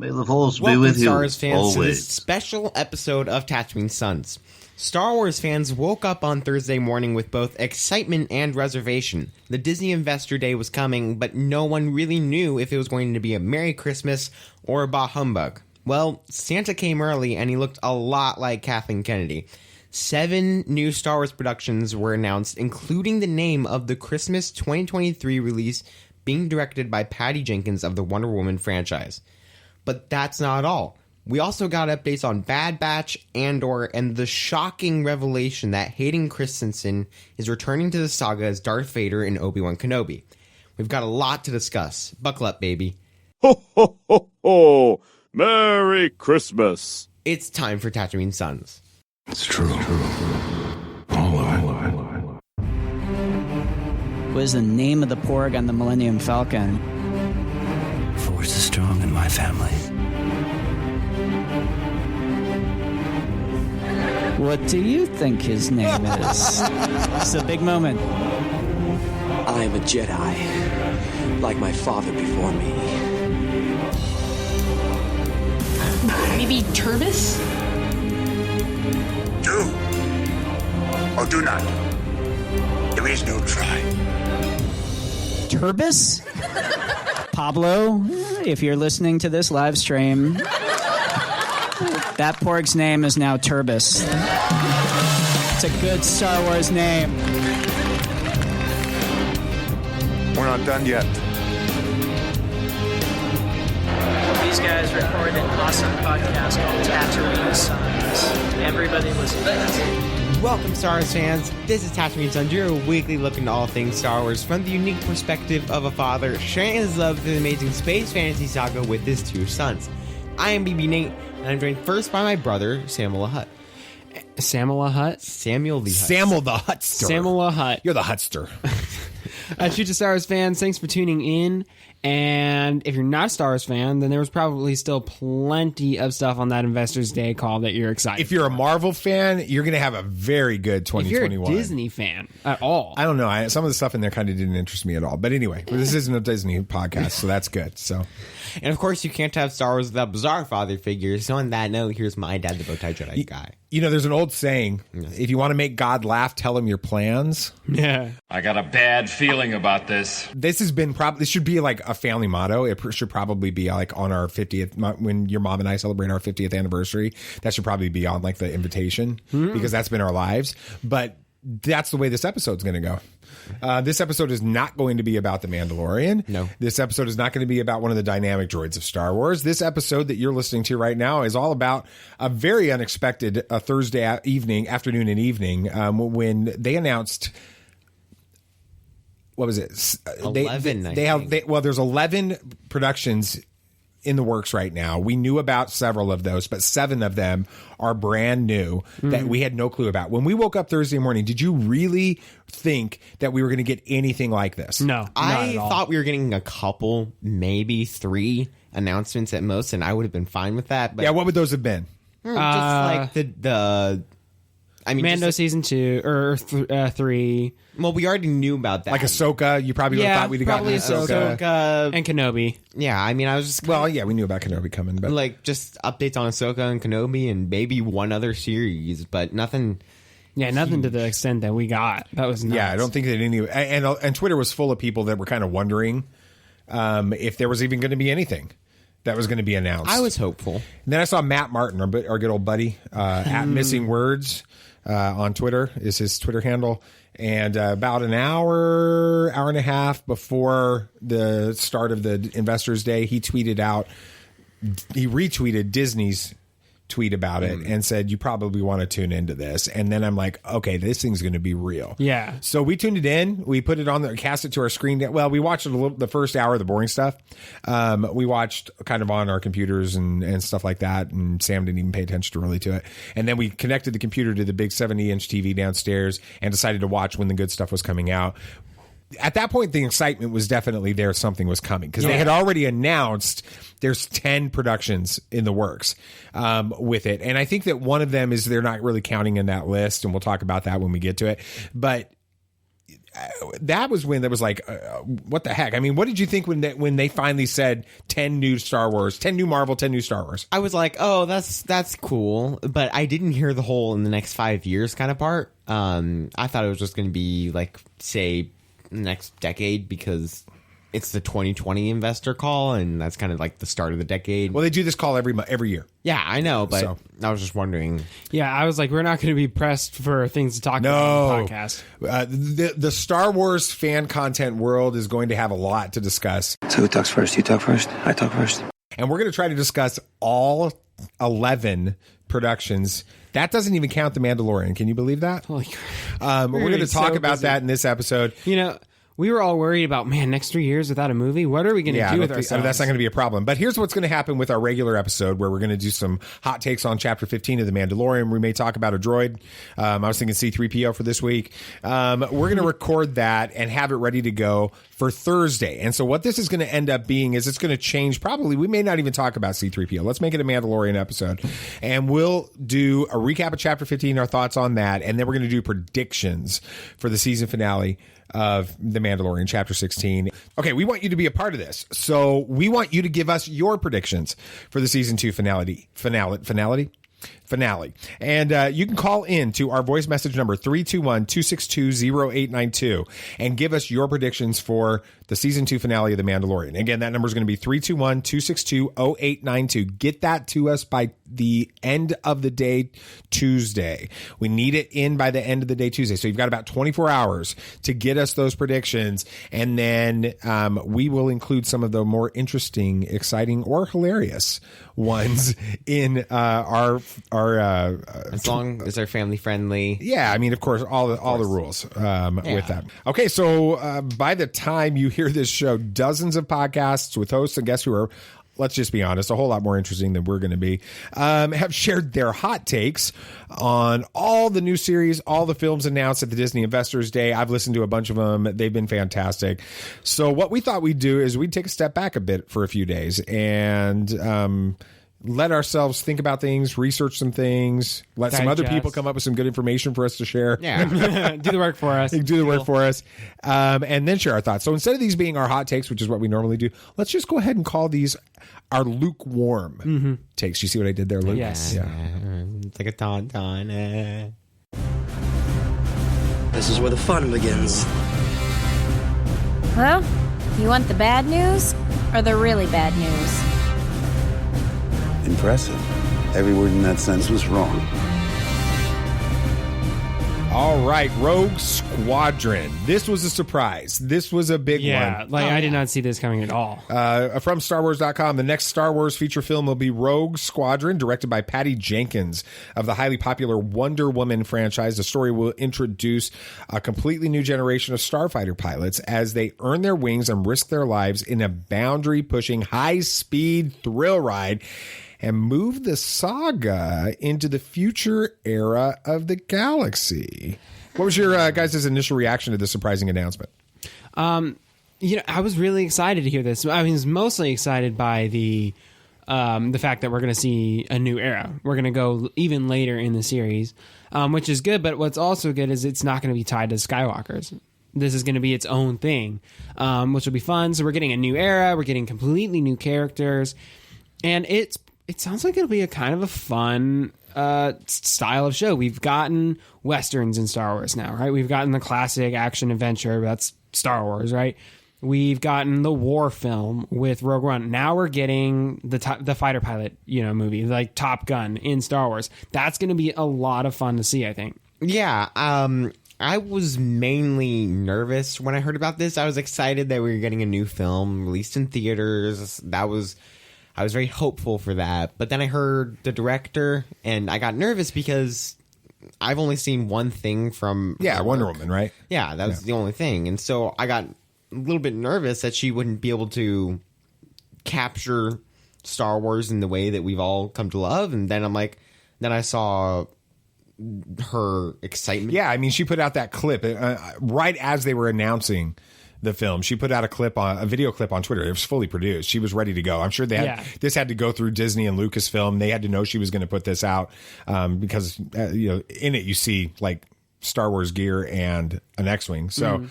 May the Force be Welcome, with you Star Wars fans, always. to this special episode of Tatooine Sons. Star Wars fans woke up on Thursday morning with both excitement and reservation. The Disney Investor Day was coming, but no one really knew if it was going to be a Merry Christmas or a Bah Humbug. Well, Santa came early, and he looked a lot like Kathleen Kennedy. 7 new Star Wars productions were announced, including the name of the Christmas 2023 release being directed by Patty Jenkins of the Wonder Woman franchise. But that's not all. We also got updates on Bad Batch, Andor, and the shocking revelation that Hayden Christensen is returning to the saga as Darth Vader in Obi Wan Kenobi. We've got a lot to discuss. Buckle up, baby. Ho, ho, ho, ho! Merry Christmas! It's time for Tatooine Sons. It's true. All of it. What is the name of the porg on the Millennium Falcon? Force is strong in my family. What do you think his name is? It's a big moment. I am a Jedi, like my father before me. Maybe Turbis? Do or do not. There is no try. Turbis? Pablo, if you're listening to this live stream, that porg's name is now Turbis. It's a good Star Wars name. We're not done yet. These guys recorded an awesome podcast called Tatooine Sons. Everybody listen. Welcome, Star Wars fans. This is Tatooine Sons, your weekly look into all things Star Wars from the unique perspective of a father sharing his love for the amazing space fantasy saga with his 2 sons. I am BB Nate, and I'm joined first by my brother, Samuel Hutt. Samuel Hutt? Samuel the Hutt. Samuel the Hutster. Samuel Hutt. You're the Hutster. Shoot to Star Wars fans, thanks for tuning in. And if you're not a Star Wars fan, then there was probably still plenty of stuff on that Investors Day call that you're excited If you're for. a Marvel fan, you're going to have a very good 2021. If you're a Disney fan at all. I don't know. Some of the stuff in there kind of didn't interest me at all. But anyway, this isn't a Disney podcast, so that's good. So, And of course, you can't have Star Wars without bizarre father figures. So on that note, here's my dad, the Bowtie Jedi guy. You know, there's an old saying, if you want to make God laugh, tell him your plans. Yeah. I got a bad feeling about this. This has been this should be like a family motto. It should probably be like on our 50th, when your mom and I celebrate our 50th anniversary. That should probably be on like the invitation because that's been our lives. But that's the way this episode's going to go. This episode is not going to be about The Mandalorian. No. This episode is not going to be about one of the dynamic droids of Star Wars. This episode that you're listening to right now is all about a very unexpected Thursday afternoon and evening when they announced... What was it? 11. There's 11 productions in the works right now. We knew about several of those, but 7 of them are brand new that we had no clue about. When we woke up Thursday morning, did you really think that we were going to get anything like this? No. I thought we were getting a couple, maybe 3 announcements at most, and I would have been fine with that. But Yeah, what would those have been? just like the I mean, Mando just, season 2 or 3. well, we already knew about that. Like Ahsoka, you probably would have thought we'd have gotten probably Ahsoka. And Kenobi. Yeah, I mean, I was just Well, yeah, we knew about Kenobi coming, but like just updates on Ahsoka and Kenobi and maybe one other series, but nothing. Yeah, nothing to the extent that we got. That was nuts. yeah, I don't think that any. And Twitter was full of people that were kind of wondering if there was even going to be anything that was going to be announced. I was hopeful. And then I saw Matt Martin, our good old buddy, at Missing Words on Twitter is his Twitter handle. And about an hour and a half before the start of the Investors Day, he retweeted Disney's tweet about it and said, you probably want to tune into this. And then I'm like, okay, this thing's going to be real. Yeah. So we tuned it in. We put it on there, cast it to our screen. Well, we watched it the first hour, the boring stuff. We watched kind of on our computers and stuff like that. And Sam didn't even pay attention really to it. And then we connected the computer to the big 70-inch TV downstairs and decided to watch when the good stuff was coming out. At that point, the excitement was definitely there. Something was coming because they had already announced there's 10 productions in the works with it. And I think that one of them is they're not really counting in that list. And we'll talk about that when we get to it. But that was when there was like, what the heck? I mean, what did you think when they finally said 10 new Marvel, 10 new Star Wars? I was like, oh, that's cool, but I didn't hear the whole in the next 5 years kind of part. I thought it was just going to be like, say, next decade, because it's the 2020 investor call, and that's kind of like the start of the decade. Well, they do this call every year. Yeah, I know, but I was just wondering. Yeah, I was like, we're not going to be pressed for things to talk about on the podcast. The Star Wars fan content world is going to have a lot to discuss. So who talks first? You talk first? I talk first. And we're going to try to discuss all 11 productions. That doesn't even count The Mandalorian. Can you believe that? Holy crap. We're going to talk about that in this episode. You know, we were all worried about, man, next 3 years without a movie? What are we going to do with ourselves? That's not going to be a problem. But here's what's going to happen with our regular episode, where we're going to do some hot takes on Chapter 15 of The Mandalorian. We may talk about a droid. I was thinking C-3PO for this week. We're going to record that and have it ready to go for Thursday. And so what this is going to end up being is it's going to change. Probably we may not even talk about C-3PO. Let's make it a Mandalorian episode. And we'll do a recap of Chapter 15, our thoughts on that. And then we're going to do predictions for the season finale of The Mandalorian, Chapter 16. Okay, we want you to be a part of this. So we want you to give us your predictions for the Season 2 finale. And you can call in to our voice message number 321-262-0892 and give us your predictions for the Season 2 finale of The Mandalorian. Again, that number is going to be 321-262-0892. Get that to us by the end of the day Tuesday. We need it in by the end of the day Tuesday. So you've got about 24 hours to get us those predictions. And then we will include some of the more interesting, exciting, or hilarious ones in our as long as they're family friendly. Yeah, I mean, of course, all the rules with that. Okay, so by the time you hear this show, dozens of podcasts with hosts and guests who are, let's just be honest, a whole lot more interesting than we're going to be, have shared their hot takes on all the new series, all the films announced at the Disney Investors Day. I've listened to a bunch of them. They've been fantastic. So what we thought we'd do is we'd take a step back a bit for a few days and let ourselves think about things, research some things, let some other people come up with some good information for us to share. Yeah. Do the work for us. Do the work for us. And then share our thoughts. So instead of these being our hot takes, which is what we normally do, let's just go ahead and call these our lukewarm takes. You see what I did there, Luke? Yes. Yeah. It's like a tauntaun. This is where the fun begins. Well, you want the bad news or the really bad news? Impressive. Every word in that sentence was wrong. All right, Rogue Squadron. This was a surprise. This was a big one. Yeah, I did not see this coming at all. From StarWars.com, the next Star Wars feature film will be Rogue Squadron, directed by Patty Jenkins of the highly popular Wonder Woman franchise. The story will introduce a completely new generation of starfighter pilots as they earn their wings and risk their lives in a boundary-pushing, high-speed thrill ride and move the saga into the future era of the galaxy. What was your guys' initial reaction to this surprising announcement? I was really excited to hear this. I was mostly excited by the fact that we're going to see a new era. We're going to go even later in the series, which is good. But what's also good is it's not going to be tied to Skywalkers. This is going to be its own thing, which will be fun. So we're getting a new era. We're getting completely new characters, and it sounds like it'll be a kind of a fun style of show. We've gotten Westerns in Star Wars now, right? We've gotten the classic action adventure. That's Star Wars, right? We've gotten the war film with Rogue One. Now we're getting the fighter pilot, movie, like Top Gun in Star Wars. That's going to be a lot of fun to see, I think. Yeah. I was mainly nervous when I heard about this. I was excited that we were getting a new film released in theaters. I was very hopeful for that. But then I heard the director, and I got nervous because I've only seen one thing from Wonder Woman, right? Yeah, that was the only thing. And so I got a little bit nervous that she wouldn't be able to capture Star Wars in the way that we've all come to love. And then then I saw her excitement. Yeah, I mean, she put out that clip right as they were announcing the film. She put out a video clip on Twitter. It was fully produced. She was ready to go. I'm sure this had to go through Disney and Lucasfilm. They had to know she was going to put this out because in it you see like Star Wars gear and an X-Wing. So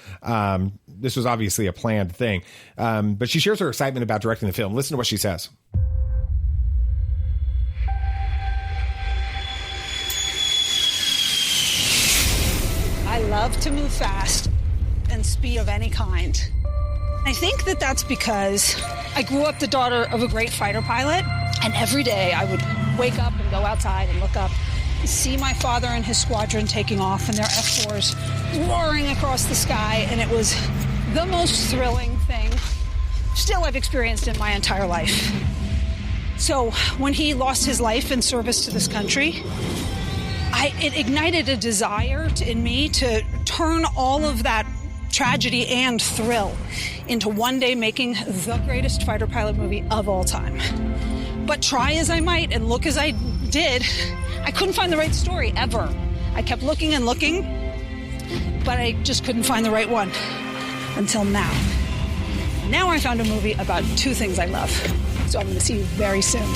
this was obviously a planned thing. But she shares her excitement about directing the film. Listen to what she says. I love to move fast and speed of any kind. I think that that's because I grew up the daughter of a great fighter pilot, and every day I would wake up and go outside and look up, see my father and his squadron taking off and their F-4s roaring across the sky, and it was the most thrilling thing still I've experienced in my entire life. So when he lost his life in service to this country, it ignited a desire in me to turn all of that tragedy and thrill into one day making the greatest fighter pilot movie of all time. But try as I might and look as I did, I couldn't find the right story ever. I kept looking and looking, but I just couldn't find the right one until now. Now I found a movie about two things I love. So I'm going to see you very soon.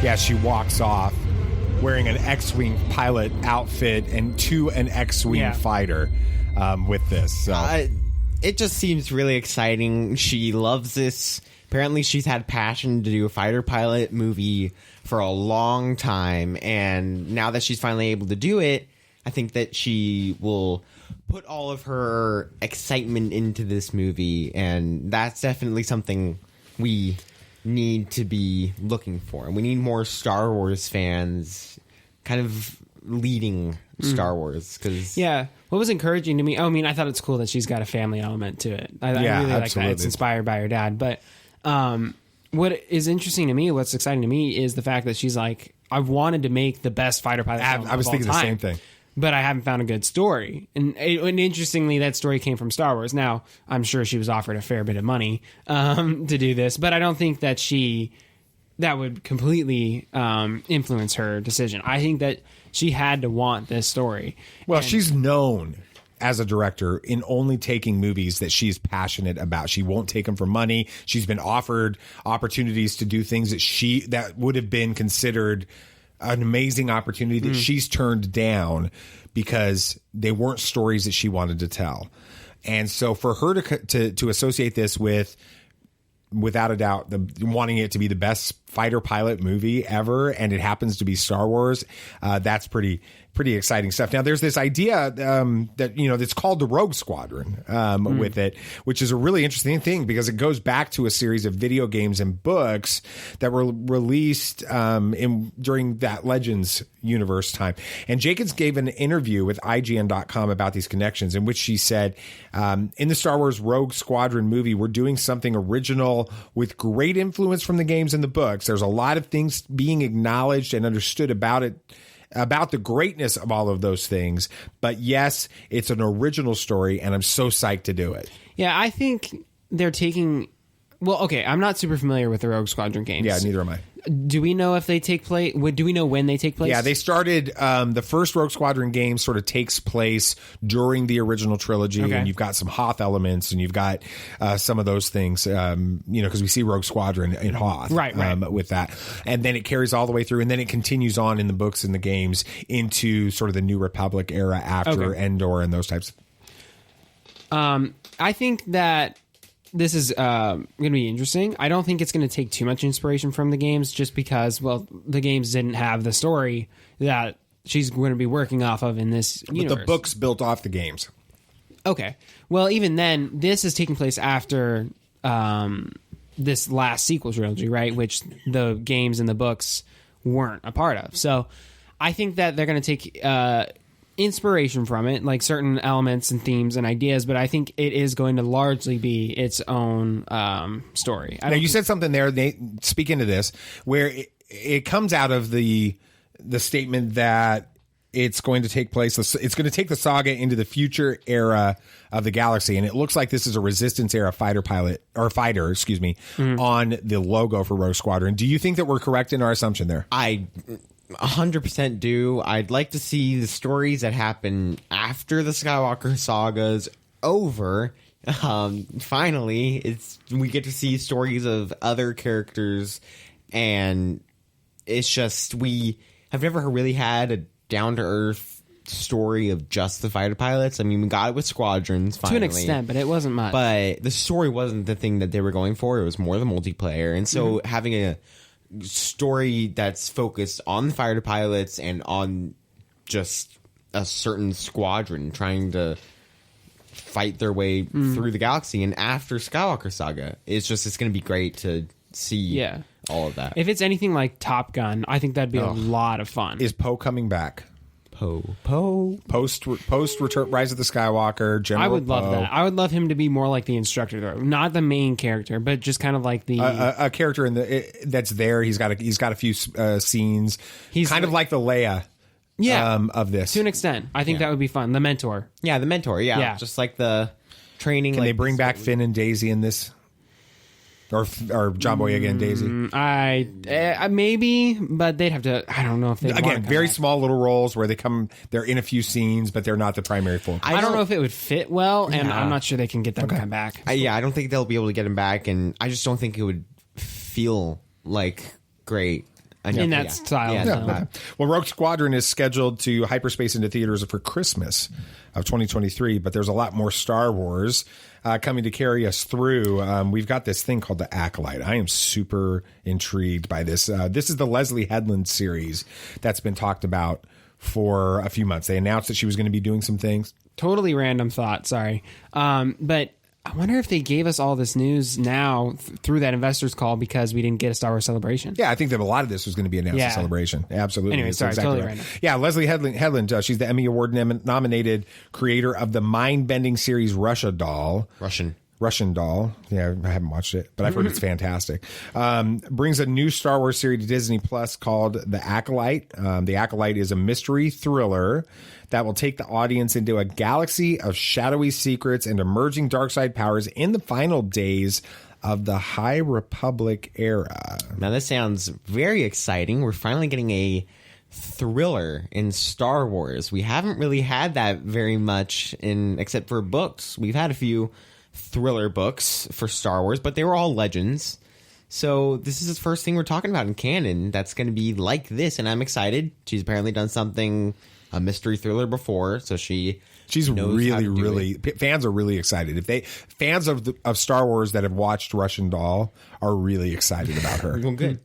Yeah, she walks off wearing an X-Wing pilot outfit and to an X-Wing fighter with this. So. It just seems really exciting. She loves this. Apparently, she's had passion to do a fighter pilot movie for a long time. And now that she's finally able to do it, I think that she will put all of her excitement into this movie. And that's definitely something we need to be looking for. We need more Star Wars fans kind of leading Star Wars. What was encouraging to me, I thought it's cool that she's got a family element to it. I really like that. It's inspired by her dad. But what is interesting to me, what's exciting to me, is the fact that she's like, I've wanted to make the best fighter pilot film I was thinking the same thing. But I haven't found a good story. And interestingly, that story came from Star Wars. Now, I'm sure she was offered a fair bit of money to do this, but I don't think that that would completely influence her decision. I think that she had to want this story. Well, she's known as a director in only taking movies that she's passionate about. She won't take them for money. She's been offered opportunities to do things that would have been considered an amazing opportunity that she's turned down because they weren't stories that she wanted to tell. And so for her to associate this without a doubt, wanting it to be the best fighter pilot movie ever, and it happens to be Star Wars, that's pretty exciting stuff. Now, there's this idea that, that's called the Rogue Squadron with it, which is a really interesting thing because it goes back to a series of video games and books that were released during that Legends universe time. And Jenkins gave an interview with IGN.com about these connections, in which she said, in the Star Wars Rogue Squadron movie, we're doing something original with great influence from the games and the books. There's a lot of things being acknowledged and understood about it, about the greatness of all of those things. But yes, it's an original story, and I'm so psyched to do it. Yeah, I think they're taking... Well, okay, I'm not super familiar with the Rogue Squadron games. Yeah, neither am I. Do we know if they take place? Do we know when they take place? Yeah, they started. The first Rogue Squadron game sort of takes place during the original trilogy, and you've got some Hoth elements, and you've got some of those things. Because we see Rogue Squadron in Hoth, right. With that, and then it carries all the way through, and then it continues on in the books and the games into sort of the New Republic era after Andor and those types. I think that this is going to be interesting. I don't think it's going to take too much inspiration from the games just because, the games didn't have the story that she's going to be working off of in this universe. But the books built off the games. Okay. Well, even then, this is taking place after this last sequel trilogy, right? Which the games and the books weren't a part of. So I think that they're going to take inspiration from it, like certain elements and themes and ideas, but I think it is going to largely be its own story. Now, you said something there, Nate, speaking to this, where it comes out of the statement that it's going to take place, it's going to take the saga into the future era of the galaxy, and it looks like this is a Resistance era fighter, on the logo for Rogue Squadron. Do you think that we're correct in our assumption there? 100% do. I'd like to see the stories that happen after the Skywalker saga's over. Finally, we get to see stories of other characters, and it's just we have never really had a down-to-earth story of just the fighter pilots. I mean, we got it with Squadrons finally. To an extent, but it wasn't much. But the story wasn't the thing that they were going for. It was more the multiplayer. And so having a story that's focused on the fighter pilots and on just a certain squadron trying to fight their way through the galaxy and after Skywalker Saga, it's going to be great to see all of that. If it's anything like Top Gun, I think that'd be a lot of fun. Is Poe coming back? Post return, Rise of the Skywalker. General I would love Poe. that. I would love him to be more like the instructor, though, not the main character, but just kind of like the a character in that's there. He's got a few scenes. He's kind of like the Leia. Of this to an extent. I think that would be fun. The mentor. Yeah, the mentor. Yeah. Just like the training. Can they bring back Finn and Daisy in this? Or John Boyega and Daisy? Maybe, but they'd have to. I don't know if they again very small little roles where they're in a few scenes, but they're not the primary full. I don't know if it would fit well, and I'm not sure they can get them to come back. I don't think they'll be able to get him back, and I just don't think it would feel like great. In that style. Well, Rogue Squadron is scheduled to hyperspace into theaters for Christmas of 2023, but there's a lot more Star Wars coming to carry us through. We've got this thing called the Acolyte. I am super intrigued by this. This is the Leslie Headland series that's been talked about for a few months. They announced that she was going to be doing some things. Totally random thought, sorry. But I wonder if they gave us all this news now through that investors call because we didn't get a Star Wars Celebration. Yeah, I think that a lot of this was going to be announced at Celebration. Absolutely. Anyway, sorry, exactly totally random. Yeah, Leslie Headland, she's the Emmy Award nominated creator of the mind-bending series Russian Doll. Yeah, I haven't watched it, but I've heard it's fantastic. Brings a new Star Wars series to Disney Plus called The Acolyte. The Acolyte is a mystery thriller that will take the audience into a galaxy of shadowy secrets and emerging dark side powers in the final days of the High Republic era. Now, this sounds very exciting. We're finally getting a thriller in Star Wars. We haven't really had that very much except for books. We've had a few thriller books for Star Wars, but they were all legends. So this is the first thing we're talking about in canon that's going to be like this, and I'm excited. She's apparently done a mystery thriller before, so she's really fans are really excited. Fans of Star Wars that have watched Russian Doll are really excited about her. Well, good.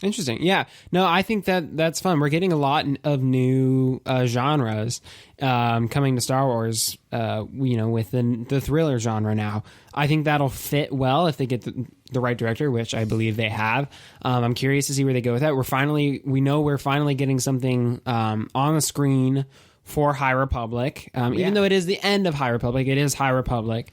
Interesting. Yeah. No, I think that's fun. We're getting a lot of new genres coming to Star Wars, with the thriller genre now. I think that'll fit well if they get the right director, which I believe they have. I'm curious to see where they go with that. We're finally getting something on the screen for High Republic. Even though it is the end of High Republic, it is High Republic.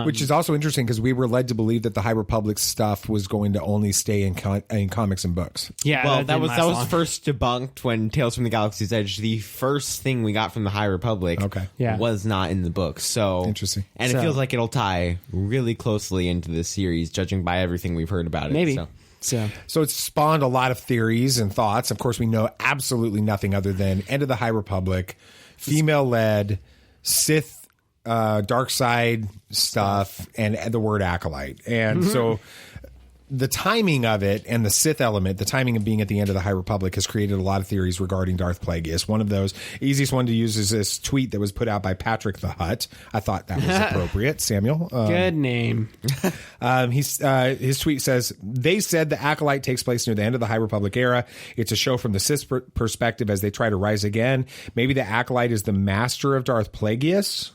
Which is also interesting because we were led to believe that the High Republic stuff was going to only stay in comics and books. Yeah, well, that was first debunked when Tales from the Galaxy's Edge. The first thing we got from the High Republic was not in the books. So interesting, and it feels like it'll tie really closely into this series, judging by everything we've heard about it. Maybe. So it's spawned a lot of theories and thoughts. Of course, we know absolutely nothing other than end of the High Republic, female-led, Sith, dark side stuff, and the word Acolyte. And so the timing of it and the Sith element, the timing of being at the end of the High Republic has created a lot of theories regarding Darth Plagueis. One of those, easiest one to use is this tweet that was put out by Patrick the Hutt. I thought that was appropriate, Samuel. Good name. His tweet says, they said the Acolyte takes place near the end of the High Republic era. It's a show from the Sith perspective as they try to rise again. Maybe the Acolyte is the master of Darth Plagueis.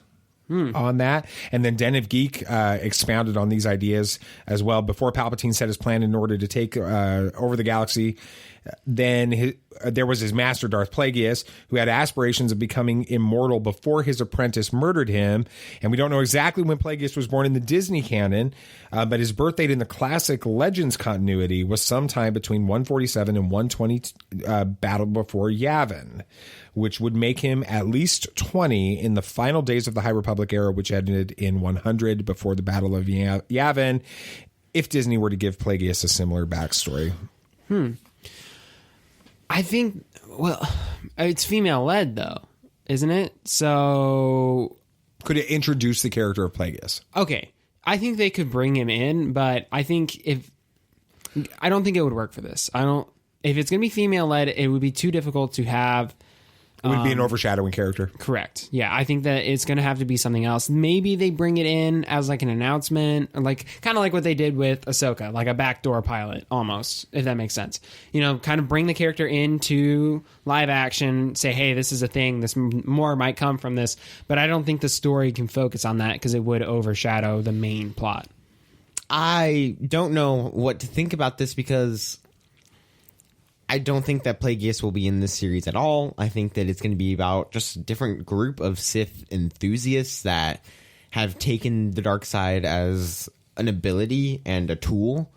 On that. And then Den of Geek expounded on these ideas as well. Before Palpatine set his plan in order to take over the galaxy, then there was his master, Darth Plagueis, who had aspirations of becoming immortal before his apprentice murdered him. And we don't know exactly when Plagueis was born in the Disney canon, but his birth date in the classic Legends continuity was sometime between 147 and 120 battle before Yavin, which would make him at least 20 in the final days of the High Republic era, which ended in 100 before the Battle of Yavin, if Disney were to give Plagueis a similar backstory. I think, well, it's female-led, though, isn't it? So... Could it introduce the character of Plagueis? Okay. I think they could bring him in, but I don't think it would work for this. If it's going to be female-led, it would be too difficult to have... It would be an overshadowing character. Correct. Yeah, I think that it's going to have to be something else. Maybe they bring it in as like an announcement, like kind of like what they did with Ahsoka, like a backdoor pilot almost, if that makes sense. Kind of bring the character into live action, say, hey, this is a thing, this more might come from this, but I don't think the story can focus on that because it would overshadow the main plot. I don't know what to think about this because I don't think that Plagueis will be in this series at all. I think that it's going to be about just a different group of Sith enthusiasts that have taken the dark side as an ability and a tool.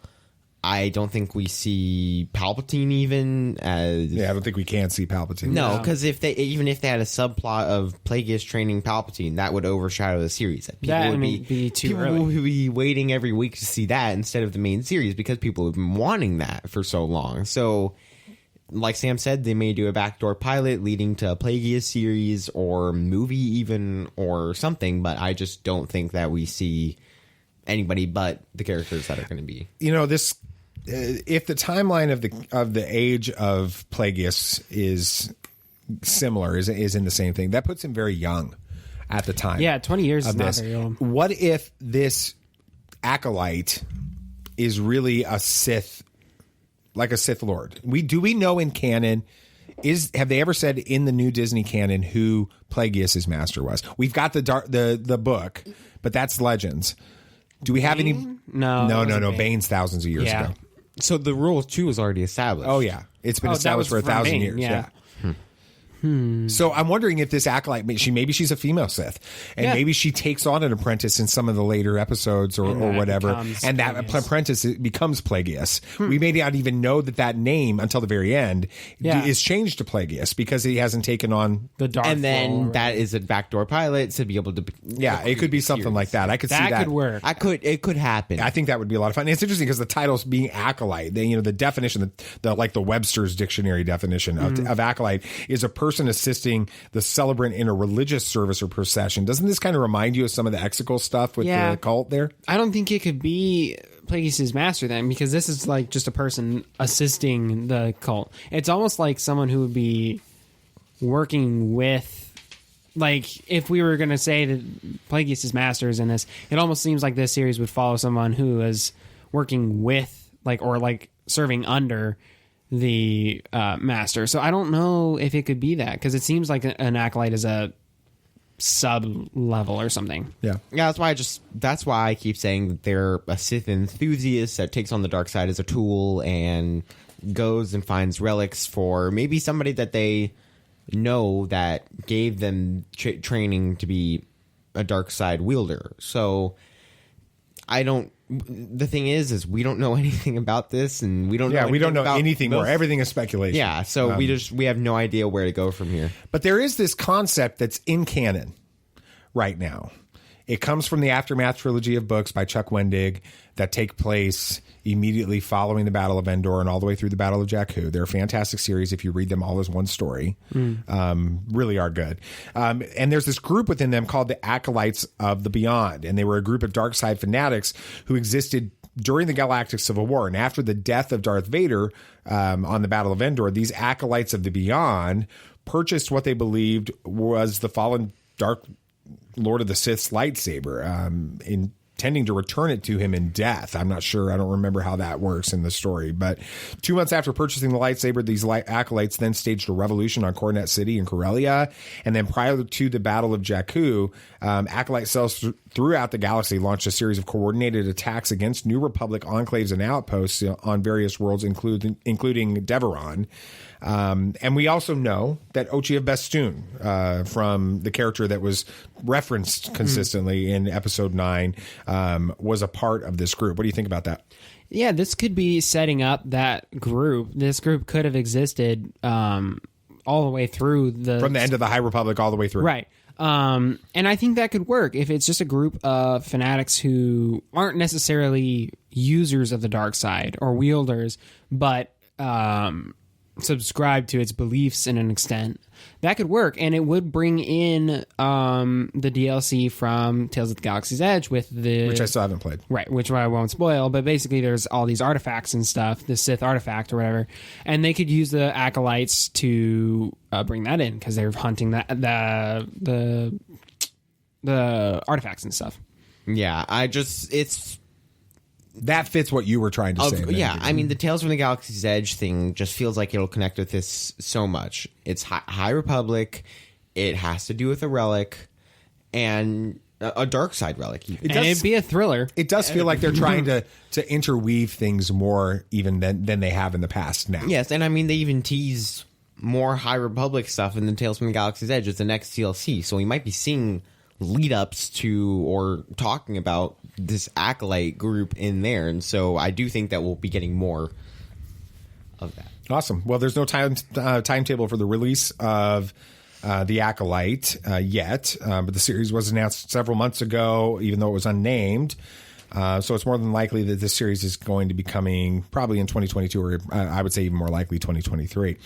I don't think we see Palpatine even as... Yeah, I don't think we can see Palpatine. No, because even if they had a subplot of Plagueis training Palpatine, that would overshadow the series. People would be too early. People would be waiting every week to see that instead of the main series because people have been wanting that for so long. So... Like Sam said, they may do a backdoor pilot leading to a Plagueis series or movie even or something, but I just don't think that we see anybody but the characters that are going to be. This if the timeline of the age of Plagueis is similar, is in the same thing, that puts him very young at the time. Yeah, 20 years is not very old. What if this Acolyte is really a Sith? Like a Sith Lord. Do we know in canon, have they ever said in the new Disney canon who Plagueis' master was? We've got the book, but that's Legends. Do we have any? No. Bane's thousands of years ago. So the rule 2 was already established. Oh, yeah. It's been established for 1,000 years. Yeah. So I'm wondering if this Acolyte, maybe she's a female Sith, and maybe she takes on an apprentice in some of the later episodes or whatever, and that apprentice becomes Plagueis. We may not even know that name until the very end is changed to Plagueis because he hasn't taken on the Darth. And then that is a backdoor pilot to be able to. It could be something like that. I could see that. That could work. It could happen. I think that would be a lot of fun. And it's interesting because the title's being Acolyte. The definition, the Webster's dictionary definition of Acolyte is a person assisting the celebrant in a religious service or procession. Doesn't this kind of remind you of some of the Exegol stuff with the cult there? I don't think it could be Plagueis' master then, because this is like just a person assisting the cult. It's almost like someone who would be working with, like, if we were going to say that Plagueis' master is in this, it almost seems like this series would follow someone who is working with, or serving under the master. So I don't know if it could be that, because it seems like an Acolyte is a sub level or something. Yeah. That's why I keep saying that they're a Sith enthusiast that takes on the dark side as a tool and goes and finds relics for maybe somebody that they know that gave them training to be a dark side wielder. So the thing is we don't know anything about this, and we don't know anything more. Everything is speculation. Yeah, so we have no idea where to go from here. But there is this concept that's in canon right now. It comes from the Aftermath trilogy of books by Chuck Wendig that take place immediately following the Battle of Endor and all the way through the Battle of Jakku. They're a fantastic series if you read them all as one story. Really are good. And there's this group within them called the Acolytes of the Beyond, and they were a group of dark side fanatics who existed during the Galactic Civil War. And after the death of Darth Vader on the Battle of Endor, these Acolytes of the Beyond purchased what they believed was the fallen Dark Lord of the Sith's lightsaber, intending to return it to him in death. I'm not sure. I don't remember how that works in the story. But 2 months after purchasing the lightsaber, these Acolytes then staged a revolution on Coronet City in Corellia. And then prior to the Battle of Jakku, Acolyte cells throughout the galaxy launched a series of coordinated attacks against New Republic enclaves and outposts on various worlds, including Deveron. And we also know that Ochia Bestoon, from the character that was referenced consistently in episode 9, was a part of this group. What do you think about that? Yeah, this could be setting up that group. This group could have existed all the way through from the end of the High Republic all the way through. Right. And I think that could work if it's just a group of fanatics who aren't necessarily users of the dark side or wielders, but subscribe to its beliefs in an extent, that could work, and it would bring in the DLC from Tales of the Galaxy's Edge which I still haven't played. Right, which I won't spoil, but basically there's all these artifacts and stuff, the Sith artifact or whatever, and they could use the Acolytes to bring that in because they're hunting the artifacts and stuff. Yeah, that fits what you were trying to say. Yeah, I mean, the Tales from the Galaxy's Edge thing just feels like it'll connect with this so much. It's High Republic. It has to do with a relic and a dark side relic. It'd be a thriller. It does feel like they're trying to interweave things more even than they have in the past now. Yes, and I mean, they even tease more High Republic stuff in the Tales from the Galaxy's Edge. It's the next DLC, so we might be seeing lead-ups to or talking about this Acolyte group in there, and so I do think that we'll be getting more of that. Awesome. Well, there's no timetable for the release of the Acolyte yet, but the series was announced several months ago, even though it was unnamed. So it's more than likely that this series is going to be coming probably in 2022, or I would say even more likely 2023.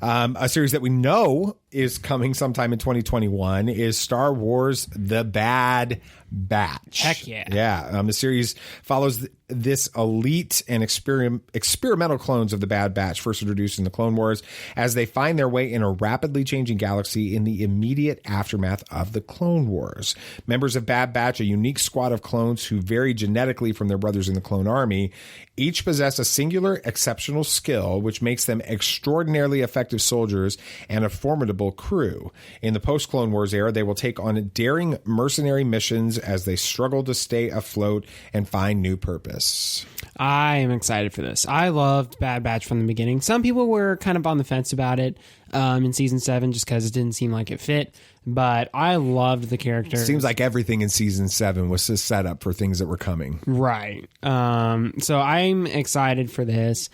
A series that we know is coming sometime in 2021 is Star Wars The Bad Batch. Heck yeah. Yeah. The series follows this elite and experimental clones of the Bad Batch, first introduced in the Clone Wars, as they find their way in a rapidly changing galaxy in the immediate aftermath of the Clone Wars. Members of Bad Batch, a unique squad of clones who vary genetically from their brothers in the Clone Army, each possess a singular exceptional skill which makes them extraordinarily effective soldiers and a formidable crew. In the post-Clone Wars era, they will take on daring mercenary missions as they struggle to stay afloat and find new purpose. I am excited for this. I loved Bad Batch from the beginning. Some people were kind of on the fence about it in season 7 just because it didn't seem like it fit, but I loved the character. Seems like everything in season 7 was just set up for things that were coming. Right. So I'm excited for this.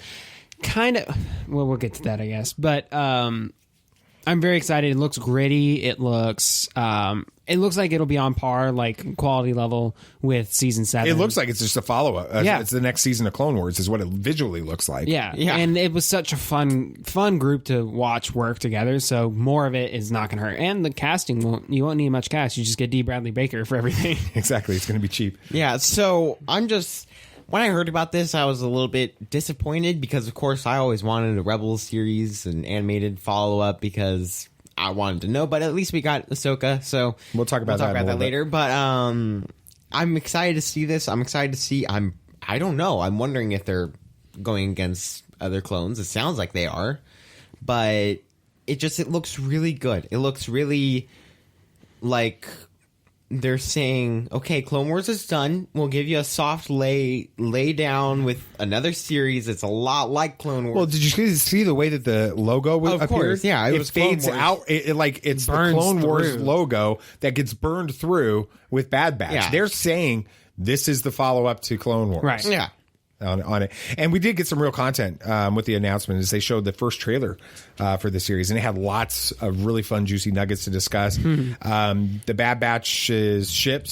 We'll get to that, I guess. But I'm very excited. It looks gritty. It looks like it'll be on par, like quality level, with season 7. It looks like it's just a follow-up. Yeah. It's the next season of Clone Wars is what it visually looks like. Yeah. And it was such a fun group to watch work together, so more of it is not going to hurt. And the casting, you won't need much cast. You just get D. Bradley Baker for everything. Exactly. It's going to be cheap. Yeah, so when I heard about this, I was a little bit disappointed because, of course, I always wanted a Rebels series, an animated follow-up, because I wanted to know, but at least we got Ahsoka, so we'll talk about that later. But I'm excited to see this. I'm excited to see. I don't know. I'm wondering if they're going against other clones. It sounds like they are, but it looks really good. It looks really like they're saying, okay, Clone Wars is done. We'll give you a soft lay down with another series. It's a lot like Clone Wars. Well, did you see the way that the logo appeared? Of course, yeah. It fades out. It's the Clone Wars logo that gets burned through with Bad Batch. Yeah. They're saying this is the follow-up to Clone Wars. Right. Yeah. On it. And we did get some real content with the announcement as they showed the first trailer for the series, and it had lots of really fun, juicy nuggets to discuss. The Bad Batch's ship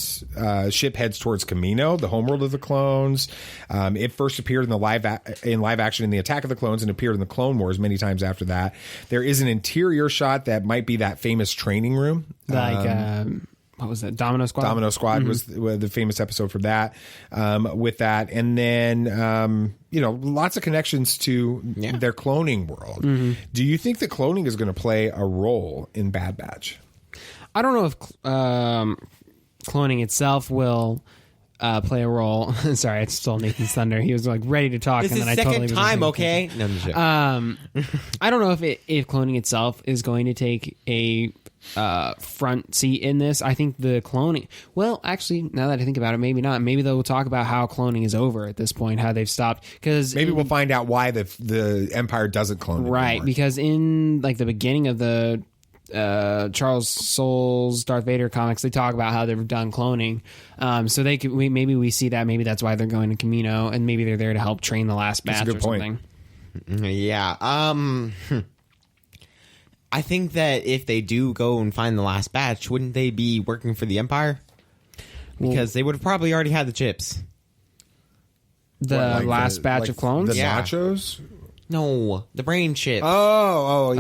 heads towards Kamino, the homeworld of the clones. It first appeared in live action in the Attack of the Clones and appeared in the Clone Wars many times after that. There is an interior shot that might be that famous training room. What was that? Domino Squad? Domino Squad was the famous episode for that. With that. And then, lots of connections to their cloning world. Do you think that cloning is going to play a role in Bad Batch? I don't know if cloning itself will play a role. Sorry, I stole Nathan's thunder. He was like ready to talk. This and is then I second totally time, okay? No, I'm just joking. I don't know if cloning itself is going to take a front seat in this. I think the cloning, well, actually, now that I think about it, maybe not. Maybe they'll talk about how cloning is over at this point, how they've stopped, because maybe we'll find out why the Empire doesn't clone right anymore. Because in like the beginning of the Charles Soule's Darth Vader comics, they talk about how they've done cloning, so maybe we see that. Maybe that's why they're going to Kamino, and maybe they're there to help train the last batch or something. Yeah. I think that if they do go and find the last batch, wouldn't they be working for the Empire? Because they would have probably already had the chips. The last batch of clones? The nachos? No, the brain chip. Yeah.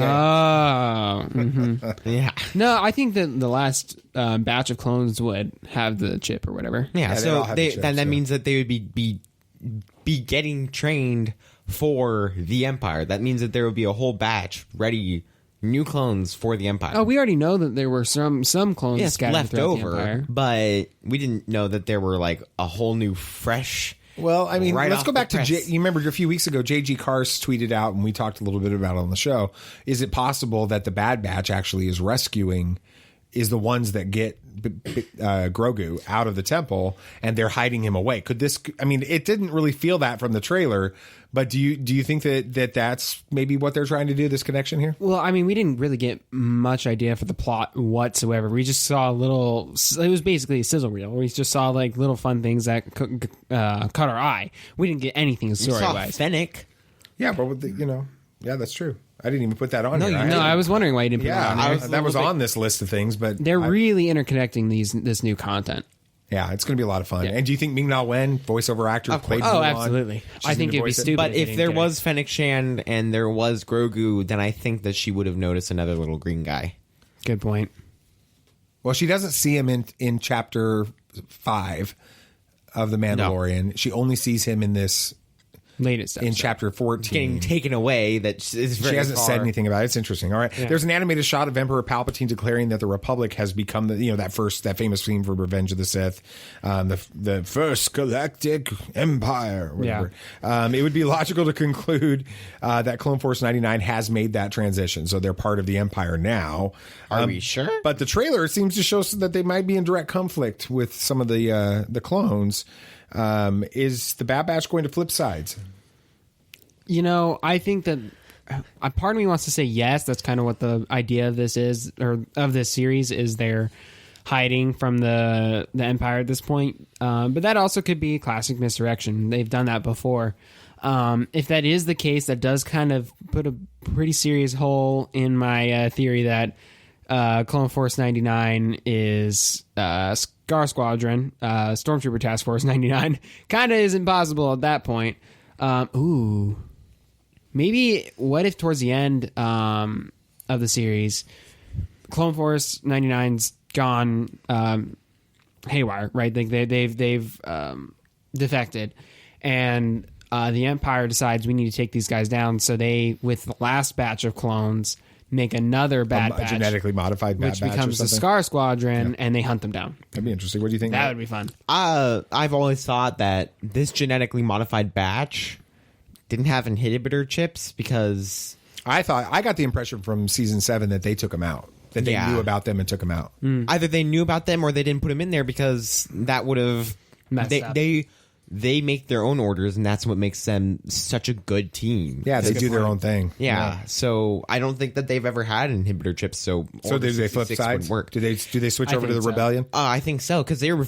Yeah. No, I think that the last batch of clones would have the chip or whatever. Yeah, so that means that they would be getting trained for the Empire. That means that there would be a whole batch ready, new clones for the Empire. Oh, we already know that there were some clones scattered left throughout over, the Empire. but we didn't know that there were like a whole new fresh. Well, I mean, right let's off go back the to press. you remember a few weeks ago, J.G. Cars tweeted out, and we talked a little bit about it on the show. Is it possible that the Bad Batch actually is the ones that get Grogu out of the temple, and they're hiding him away? Could this? I mean, it didn't really feel that from the trailer, but do you think that's maybe what they're trying to do? This connection here? Well, I mean, we didn't really get much idea for the plot whatsoever. We just saw a little. It was basically a sizzle reel. We just saw like little fun things that caught our eye. We didn't get anything story wise. Fennec. Yeah, but with yeah, that's true. I didn't even put that on. here. I was wondering why you didn't put it on there. That was on this list of things, but they're really interconnecting this new content. Yeah, it's going to be a lot of fun. Yeah. And do you think Ming-Na Wen, voiceover actor, played Mulan? Absolutely. I think it'd be stupid. But if there was Fennec Shand and there was Grogu, then I think that she would have noticed another little green guy. Good point. Well, she doesn't see him in Chapter 5 of The Mandalorian. No. She only sees him in this latest episode. In Chapter 14. Getting taken away. That is very She hasn't said anything about it. It's interesting. All right. Yeah. There's an animated shot of Emperor Palpatine declaring that the Republic has become that famous theme for Revenge of the Sith, the first galactic empire. Whatever. Yeah. It would be logical to conclude that Clone Force 99 has made that transition, so they're part of the Empire now. Are we sure? But the trailer seems to show that they might be in direct conflict with some of the clones. Is the Bad Batch going to flip sides? I think that part of me wants to say yes. That's kind of what the idea of this is, or of this series is. They're hiding from the Empire at this point. But that also could be classic misdirection. They've done that before. If that is the case, that does kind of put a pretty serious hole in my theory that Clone Force 99 is Scar Squadron, Stormtrooper Task Force 99. Kind of is impossible at that point. Maybe what if towards the end of the series, Clone Force 99's gone haywire, right? They've defected, and the Empire decides we need to take these guys down. So they, with the last batch of clones, make another bad batch, genetically modified bad which batch, becomes the Scar Squadron, and they hunt them down. That'd be interesting. What do you think? That would be fun. I've always thought that this genetically modified batch didn't have inhibitor chips because I got the impression from season 7 that they took them out. That they knew about them and took them out. Either they knew about them or they didn't put them in there because that would have messed up. They make their own orders, and that's what makes them such a good team. Yeah, they do their own thing. Yeah, so I don't think that they've ever had inhibitor chips. So do they flip sides? Work. Do they switch over to the Rebellion? I think so because they were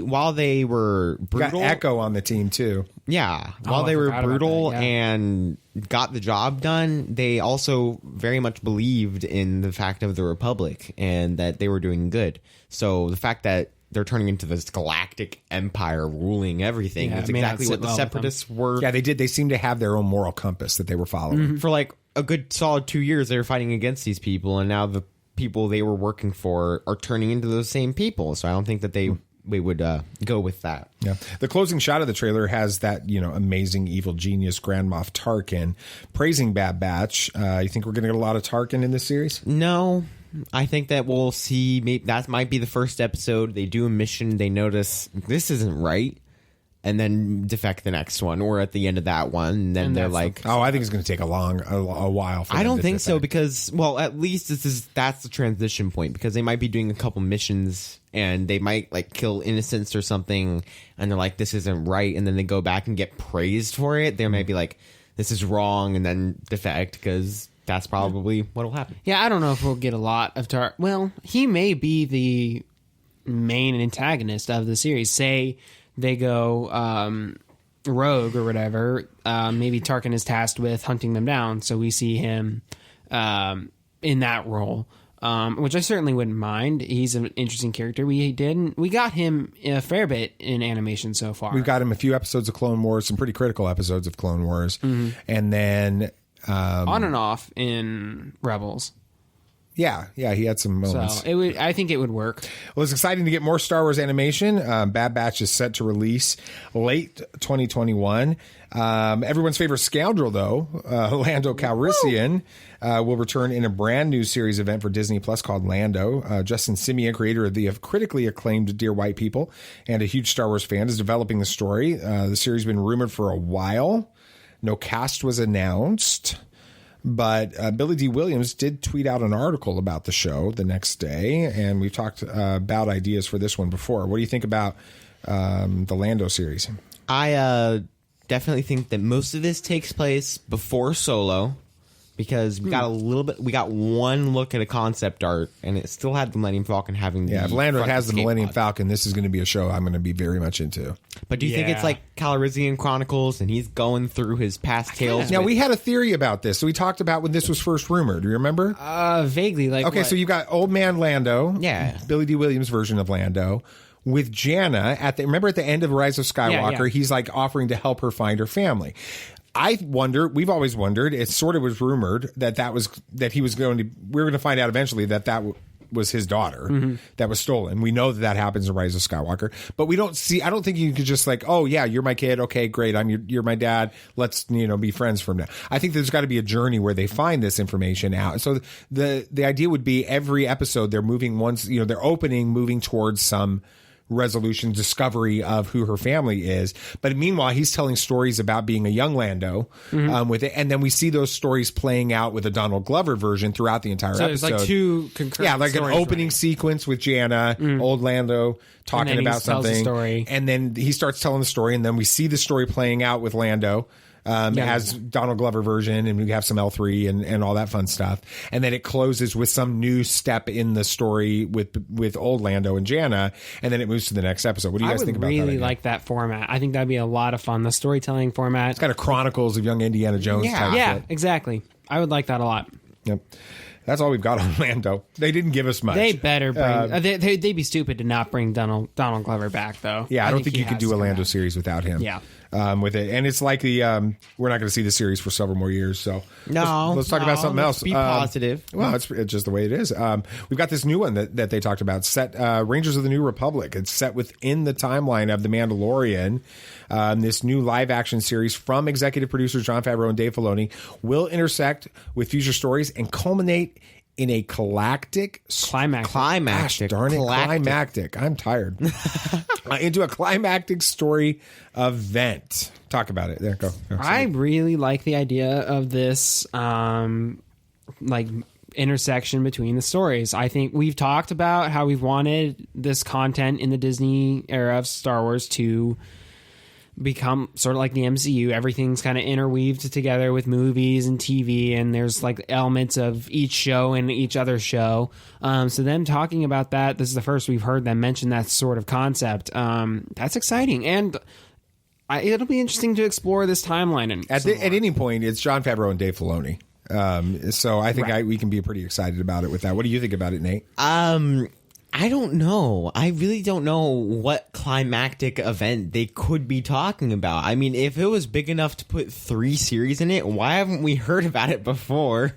while they were brutal. Got Echo on the team too. Yeah, while they were brutal and got the job done, they also very much believed in the fact of the Republic and that they were doing good. So the fact that they're turning into this galactic empire ruling everything. It's exactly what the Separatists were. Yeah, they did. They seemed to have their own moral compass that they were following. For like a good solid 2 years, they were fighting against these people, and now the people they were working for are turning into those same people. So I don't think that we would go with that. Yeah. The closing shot of the trailer has that, amazing evil genius Grand Moff Tarkin praising Bad Batch. You think we're going to get a lot of Tarkin in this series? No. I think that we'll see. Maybe that might be the first episode. They do a mission. They notice this isn't right, and then defect the next one, or at the end of that one, and then they're like, "Oh, I think it's going to take a while." I don't think so because, well, at least that's the transition point because they might be doing a couple missions and they might like kill innocents or something, and they're like, "This isn't right," and then they go back and get praised for it. They might be like, "This is wrong," and then defect because that's probably what'll happen. Yeah, I don't know if we'll get a lot of Well, he may be the main antagonist of the series. Say they go rogue or whatever. Maybe Tarkin is tasked with hunting them down, so we see him in that role. which I certainly wouldn't mind. He's an interesting character. We got him a fair bit in animation so far. We've got him a few episodes of Clone Wars, some pretty critical episodes of Clone Wars, and then on and off in Rebels. Yeah, he had some moments. So I think it would work. Well, it's exciting to get more Star Wars animation. Bad Batch is set to release late 2021. Everyone's favorite scoundrel, though, Lando Calrissian, will return in a brand new series event for Disney Plus called Lando. Justin Simien, creator of the critically acclaimed Dear White People and a huge Star Wars fan, is developing the story. The series has been rumored for a while. No cast was announced. But Billy D. Williams did tweet out an article about the show the next day, and we've talked about ideas for this one before. What do you think about the Lando series? I definitely think that most of this takes place before Solo, because we got one look at a concept art, and it still had the Millennium Falcon having the if Lando has the Millennium Falcon, this is going to be a show I'm going to be very much into. But do you think it's like Calrissian Chronicles, and he's going through his past tales? Now, we had a theory about this. So we talked about when this was first rumored. Do you remember? Vaguely. Okay, so you got Old Man Lando, Billy D. Williams' version of Lando, with Jannah remember at the end of Rise of Skywalker, he's like offering to help her find her family. We've always wondered, it sort of was rumored that we were going to find out eventually that was his daughter that was stolen. We know that happens in Rise of Skywalker, but I don't think you could just like, oh yeah, you're my kid. Okay, great. You're my dad. Let's, be friends from now. I think there's got to be a journey where they find this information out. So the idea would be every episode they're moving moving towards some resolution, discovery of who her family is. But meanwhile, he's telling stories about being a young Lando with it. And then we see those stories playing out with a Donald Glover version throughout the entire episode. So it's like two concurrent an opening sequence with Jannah, old Lando talking about something. And then he starts telling the story, and then we see the story playing out with Lando. As Donald Glover version, and we have some L3 and all that fun stuff. And then it closes with some new step in the story with old Lando and Jannah, and then it moves to the next episode. What do you guys think about that? I really like that format. I think that'd be a lot of fun. The storytelling format. It's kind of Chronicles of Young Indiana Jones type. Yeah, exactly. I would like that a lot. Yep. That's all we've got on Lando. They didn't give us much. They better bring... they'd be stupid to not bring Donald Glover back, though. Yeah, I don't think you could do a Lando series without him. Yeah. With it, and it's like we're not going to see the series for several more years. So let's talk about something else. Be positive. Well, it's just the way it is. We've got this new one that they talked about. Set Rangers of the New Republic. It's set within the timeline of The Mandalorian. This new live action series from executive producers Jon Favreau and Dave Filoni will intersect with future stories and culminate in a climactic. Gosh, darn it, climactic. I'm tired. Into a climactic story event. Talk about it. There, go. I really like the idea of this, intersection between the stories. I think we've talked about how we've wanted this content in the Disney era of Star Wars to become sort of like the MCU. Everything's kind of interweaved together with movies and TV, and there's like elements of each show and each other show. So them talking about that, this is the first we've heard them mention that sort of concept. That's exciting, and it'll be interesting to explore this timeline. At any point, it's Jon Favreau and Dave Filoni. So I think we can be pretty excited about it with that. What do you think about it, Nate? I don't know. I really don't know what climactic event they could be talking about. I mean, if it was big enough to put 3 series in it, why haven't we heard about it before?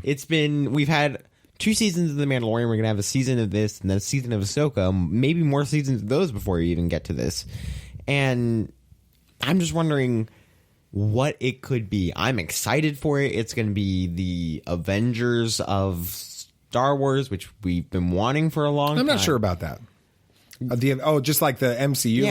We've had 2 seasons of The Mandalorian. We're going to have a season of this and then a season of Ahsoka. Maybe more seasons of those before you even get to this. And I'm just wondering what it could be. I'm excited for it. It's going to be the Avengers of Star Wars, which we've been wanting for a long time. I'm not sure about that. Just like the MCU,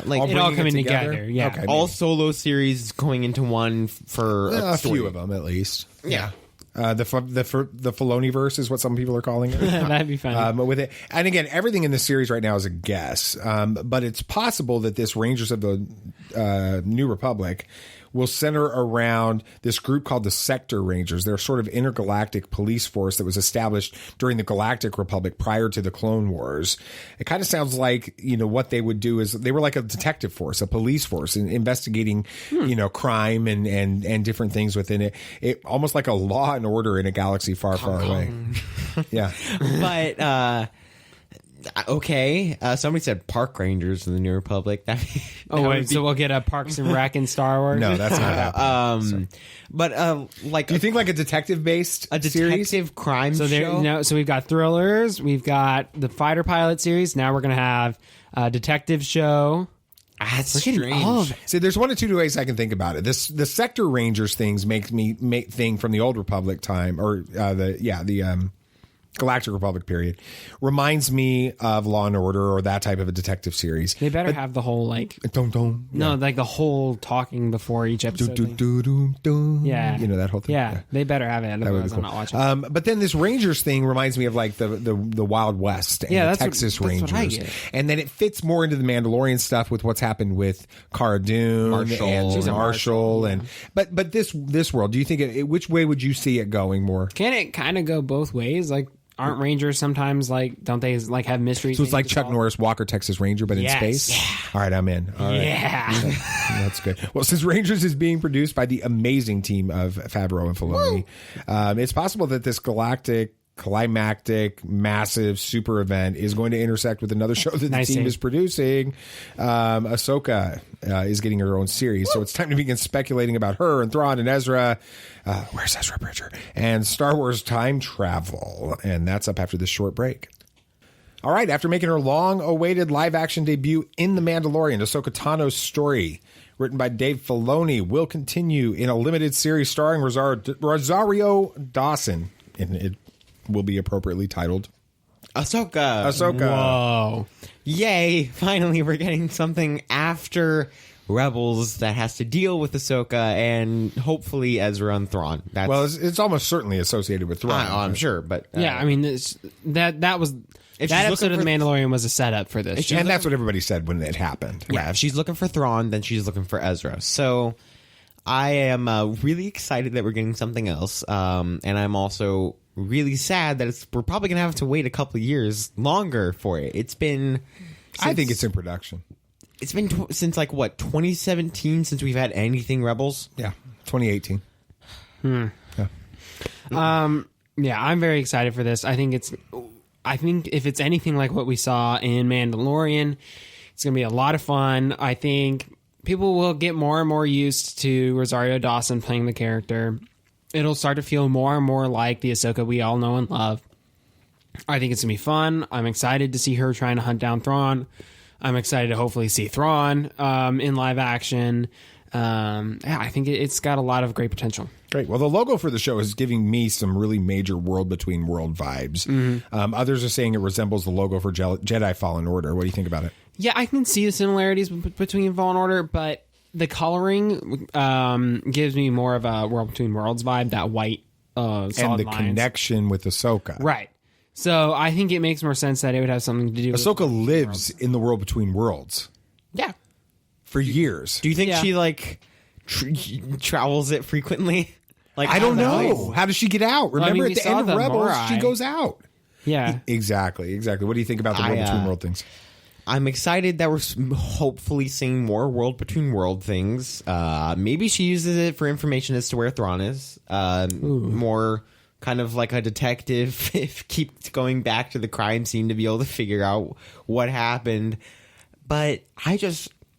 like it all coming together. Yeah, okay, all solo series going into one for a few of them at least. Yeah. The Filoniverse is what some people are calling it. That'd be fun. With it, and again, everything in this series right now is a guess. But it's possible that this Rangers of the New Republic will center around this group called the Sector Rangers. They're sort of intergalactic police force that was established during the Galactic Republic prior to the Clone Wars. It kind of sounds like, what they would do is they were like a detective force, a police force investigating, crime and different things within it. It almost like a Law and Order in a galaxy far, far away. Yeah. But, okay. Somebody said Park Rangers in the New Republic. So we'll get a Parks and Rec in Star Wars? No, that's not happening. But do you think like a detective-based detective crime show? So we've got thrillers, we've got the fighter pilot series. Now we're going to have a detective show. That's strange. See, there's one or two ways I can think about it. The Sector Rangers things makes me think from the Old Republic time, or the Galactic Republic period, reminds me of Law and Order or that type of a detective series. They better have the whole like the whole talking before each episode. Yeah, that whole thing. Yeah, they better have it. Otherwise, I'm not watching. But then this Rangers thing reminds me of like the Wild West and the Texas Rangers, what I get. And then it fits more into the Mandalorian stuff with what's happened with Cara Dune and Marshall, and but this world. Do you think which way would you see it going more? Can it kind of go both ways? Like, aren't Rangers sometimes don't they have mysteries? So it's like Chuck Norris Walker Texas Ranger, but in space? Yeah. All right, I'm in. All right. Yeah. That's good. Well, since Rangers is being produced by the amazing team of Favreau and Filoni, it's possible that this galactic, climactic, massive super event is going to intersect with another show that the team is producing. Ahsoka is getting her own series, so it's time to begin speculating about her and Thrawn and Ezra. Where's Ezra Bridger? And Star Wars time travel. And that's up after this short break. All right, after making her long-awaited live-action debut in The Mandalorian, Ahsoka Tano's story, written by Dave Filoni, will continue in a limited series starring Rosario Dawson. And it will be appropriately titled Ahsoka. Whoa. Yay. Finally, we're getting something after Rebels that has to deal with Ahsoka and hopefully Ezra and Thrawn. It's almost certainly associated with Thrawn. I'm sure, but... yeah, I mean, that was... That episode of The Mandalorian was a setup for this. And that's what everybody said when it happened. Yeah, if she's looking for Thrawn, then she's looking for Ezra. So I am really excited that we're getting something else. And I'm also really sad that we're probably going to have to wait a couple of years longer for it. It's been... I think it's in production. It's been since 2017 since we've had anything Rebels? Yeah, 2018. Yeah. I'm very excited for this. I think if it's anything like what we saw in Mandalorian, it's going to be a lot of fun. I think people will get more and more used to Rosario Dawson playing the character. It'll start to feel more and more like the Ahsoka we all know and love. I think it's going to be fun. I'm excited to see her trying to hunt down Thrawn. I'm excited to hopefully see Thrawn in live action. I think it's got a lot of great potential. Great. Well, the logo for the show is giving me some really major world between world vibes. Mm-hmm. Others are saying it resembles the logo for Jedi Fallen Order. What do you think about it? Yeah, I can see the similarities between Fallen Order, but the coloring gives me more of a world between worlds vibe, that white solid and the lines. Connection with Ahsoka. Right. So I think it makes more sense that it would have something to do with... Ahsoka lives in the world between worlds. Yeah. For years. Do you think she travels it frequently? I don't know. How does she get out? Remember at the end of Rebels, she goes out. Yeah. Exactly. What do you think about the world between world things? I'm excited that we're hopefully seeing more world between world things. Maybe she uses it for information as to where Thrawn is. More kind of like a detective, keep going back to the crime scene to be able to figure out what happened. But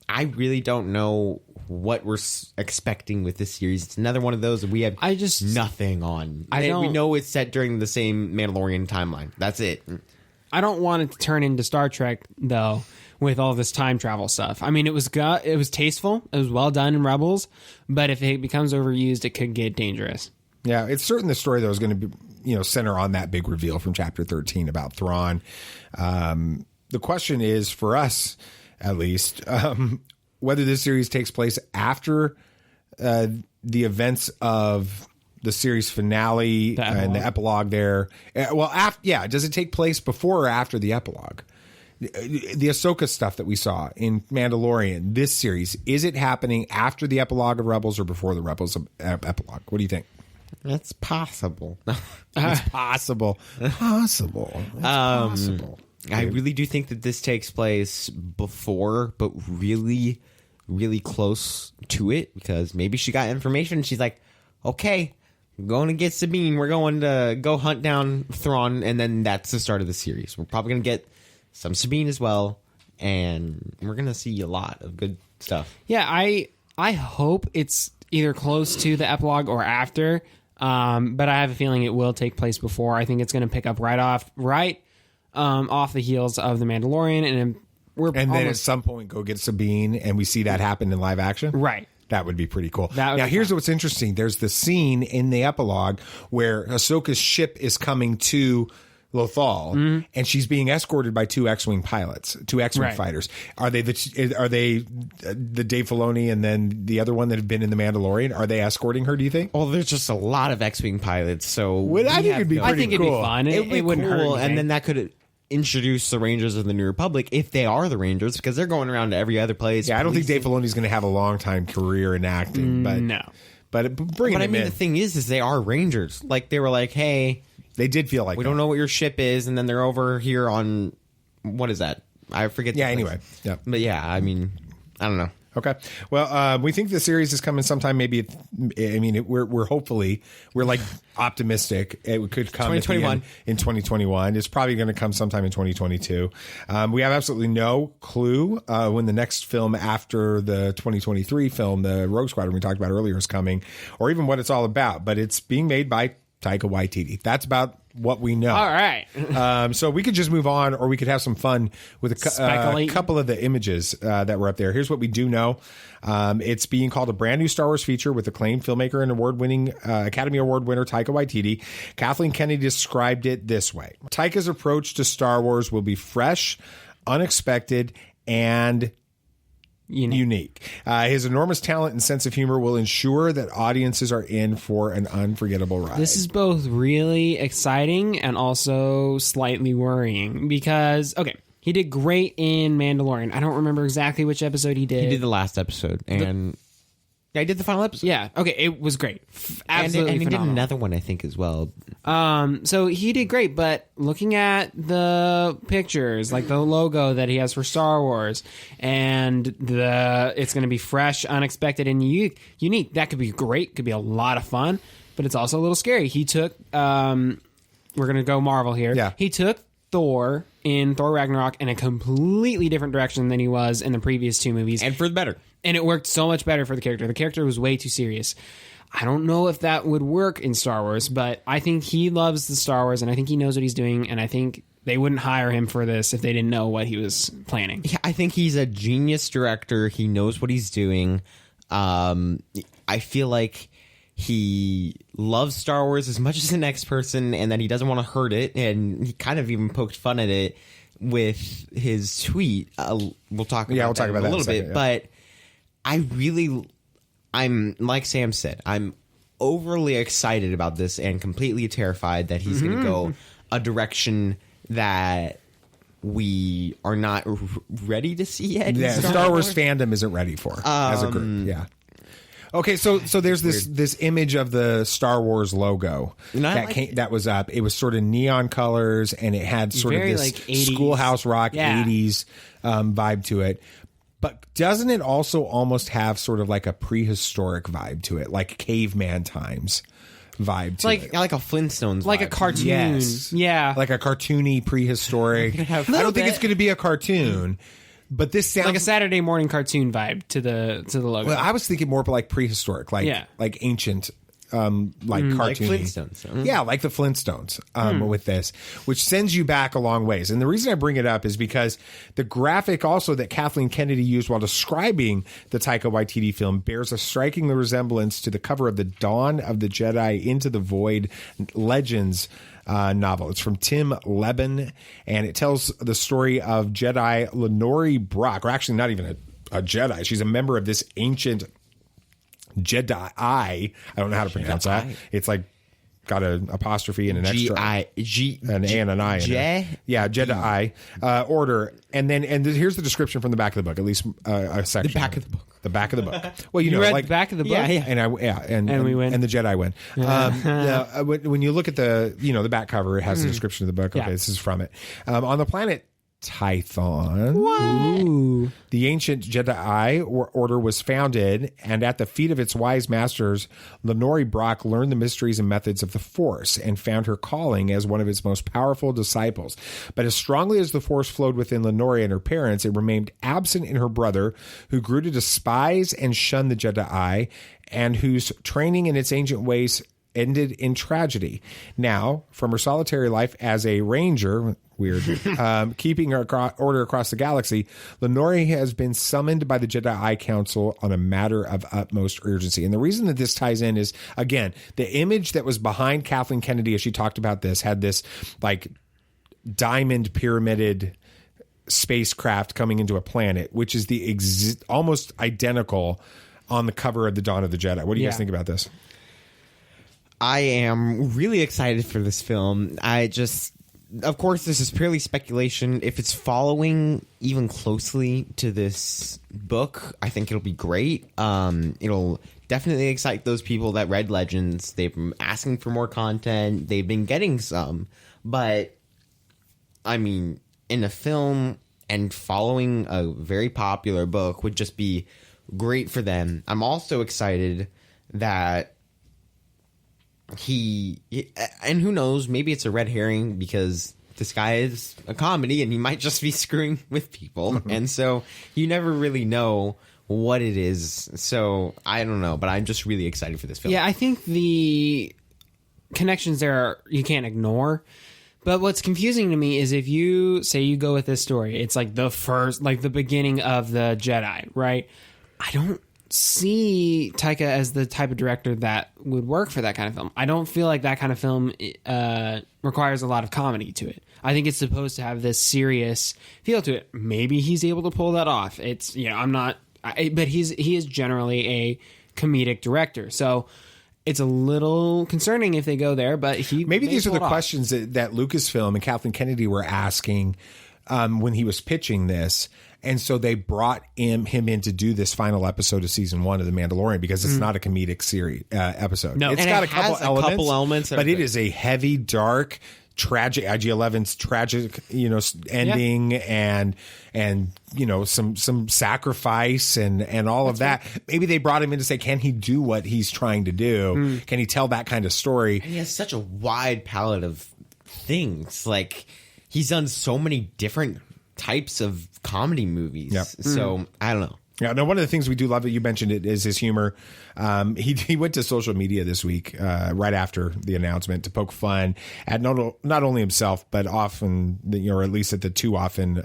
I really don't know what we're expecting with this series. It's another one of those that we have nothing on. We know it's set during the same Mandalorian timeline. That's it. I don't want it to turn into Star Trek, though, with all this time travel stuff. I mean, it was tasteful. It was well done in Rebels. But if it becomes overused, it could get dangerous. Yeah, it's certain the story, though, is going to be, center on that big reveal from Chapter 13 about Thrawn. The question is, for us, at least, whether this series takes place after the events of the series finale and the epilogue there. Does it take place before or after the epilogue? the Ahsoka stuff that we saw in Mandalorian, this series, is it happening after the epilogue of Rebels or before the Rebels epilogue? What do you think? It's possible. It's possible. Possible. It's possible. I really do think that this takes place before, but really, really close to it, because maybe she got information and she's like, okay, I'm going to get Sabine. We're going to go hunt down Thrawn, and then that's the start of the series. We're probably going to get some Sabine as well, and we're going to see a lot of good stuff. Yeah, I hope it's either close to the epilogue or after. But I have a feeling it will take place before. I think it's going to pick up right off the heels of The Mandalorian, and then at some point go get Sabine, and we see that happen in live action. Right. That would be pretty cool. Now, here's what's interesting. There's the scene in the epilogue where Ahsoka's ship is coming to Lothal, and she's being escorted by two X-wing pilots, two X-wing fighters. Are they the Dave Filoni and then the other one that have been in The Mandalorian? Are they escorting her? Do you think? Well, there's just a lot of X-wing pilots, so I think it'd be pretty cool. It'd be fun. It wouldn't hurt anything. And then that could introduce the Rangers of the New Republic, if they are the Rangers, because they're going around to every other place. Yeah, I don't think Dave Filoni's going to have a long time career in acting. But no. But bringing him in. The thing is they are Rangers. Like, they were like, hey, they did feel like we don't know what your ship is, and then they're over here on, what is that? I forget. Anyway. Yeah. But yeah, I mean, I don't know. Okay. Well, we think the series is coming sometime. Maybe, we're hopefully, we're like optimistic. It could come 2021. In 2021. It's probably going to come sometime in 2022. We have absolutely no clue when the next film after the 2023 film, the Rogue Squadron we talked about earlier, is coming, or even what it's all about. But it's being made by Taika Waititi. That's about what we know. All right. So we could just move on, or we could have some fun with a couple of the images that were up there. Here's what we do know. It's being called a brand new Star Wars feature with acclaimed filmmaker and award-winning Academy Award winner Taika Waititi. Kathleen Kennedy described it this way. Taika's approach to Star Wars will be fresh, unexpected, and unique. His enormous talent and sense of humor will ensure that audiences are in for an unforgettable ride. This is both really exciting and also slightly worrying because, okay, he did great in Mandalorian. I don't remember exactly which episode he did. He did the last episode, and I did the final episode. Yeah, okay, it was great. Absolutely and he phenomenal. did another one, I think, as well. So he did great, but looking at the pictures, like the logo that he has for Star Wars, and it's going to be fresh, unexpected, and unique. That could be great. Could be a lot of fun, but it's also a little scary. He took, we're going to go Marvel here. Yeah. He took Thor in Thor Ragnarok in a completely different direction than he was in the previous two movies. And for the better. And it worked so much better for the character. The character was way too serious. I don't know if that would work in Star Wars, but I think he loves the Star Wars, and I think he knows what he's doing, and I think they wouldn't hire him for this if they didn't know what he was planning. Yeah, I think he's a genius director. He knows what he's doing. I feel like he loves Star Wars as much as the next person, and that he doesn't want to hurt it, and he kind of even poked fun at it with his tweet. We'll talk about that in a little bit, yeah. But I'm like Sam said, I'm overly excited about this and completely terrified that he's going to go a direction that we are not ready to see yet. Yeah, Star Wars fandom isn't ready for as a group. Yeah. Okay, so there's this image of the Star Wars logo that was up. It was sort of neon colors, and it had sort of this like 80s. Schoolhouse Rock 80s vibe to it. But doesn't it also almost have sort of like a prehistoric vibe to it, like caveman times vibe to it? Like a Flintstones like vibe. a cartoon. Yes. Yeah. Like a cartoony prehistoric. I don't think it's going to be a cartoon. But this sounds like a Saturday morning cartoon vibe to the logo. Well, I was thinking more like prehistoric, like ancient, like cartoony. Like Flintstones. Yeah, like the Flintstones with this, which sends you back a long ways. And the reason I bring it up is because the graphic also that Kathleen Kennedy used while describing the Taika Waititi film bears a striking resemblance to the cover of the Dawn of the Jedi Into the Void Legends novel. It's from Tim Leben, and it tells the story of Jedi Lenore Brock, or actually not even a Jedi. She's a member of this ancient Jedi. I don't know how to pronounce that. It's like got an apostrophe and an extra an A and an I. Jedi Order. And here's the description from the back of the book, at least a section. The back of the book. The back of the book. Well, you know, read like the back of the book, and we win, and the Jedi win. When you look at the back cover, it has the description of the book. Okay, this is from it. On the planet Tython, the ancient Jedi Order was founded, and at the feet of its wise masters, Lenore Brock learned the mysteries and methods of the Force and found her calling as one of its most powerful disciples. But as strongly as the Force flowed within Lenore and her parents, it remained absent in her brother, who grew to despise and shun the Jedi, and whose training in its ancient ways ended in tragedy. Now, from her solitary life as a ranger, keeping her order across the galaxy, Lenore has been summoned by the Jedi Council on a matter of utmost urgency. And the reason that this ties in is, again, the image that was behind Kathleen Kennedy as she talked about this had this like diamond pyramided spacecraft coming into a planet, which is the almost identical on the cover of the Dawn of the Jedi. What do you guys think about this? I am really excited for this film. Of course, this is purely speculation. If it's following even closely to this book, I think it'll be great. It'll definitely excite those people that read Legends. They've been asking for more content. They've been getting some. But, I mean, in a film and following a very popular book would just be great for them. I'm also excited that and who knows, maybe it's a red herring because this guy is a comedy and he might just be screwing with people. And so you never really know what it is. So I don't know, but I'm just really excited for this film. Yeah, I think the connections there you can't ignore. But what's confusing to me is if you say you go with this story, it's like the beginning of the Jedi, right? I don't see Taika as the type of director that would work for that kind of film. I don't feel like that kind of film requires a lot of comedy to it. I think it's supposed to have this serious feel to it. Maybe he's able to pull that off. It's, but he is generally a comedic director. So it's a little concerning if they go there, but maybe these are the questions that Lucasfilm and Kathleen Kennedy were asking when he was pitching this. And so they brought him in to do this final episode of season 1 of The Mandalorian because it's not a comedic series episode. No, it's got a couple elements, but it is a heavy, dark, tragic IG-11's tragic, ending and some sacrifice and all of that. Right. Maybe they brought him in to say, can he do what he's trying to do? Can he tell that kind of story? And he has such a wide palette of things. Like he's done so many different types of comedy movies. Yep. So I don't know. Yeah, no, one of the things we do love that you mentioned it is his humor. He went to social media this week, right after the announcement, to poke fun at not only himself, but often, or at least at the too often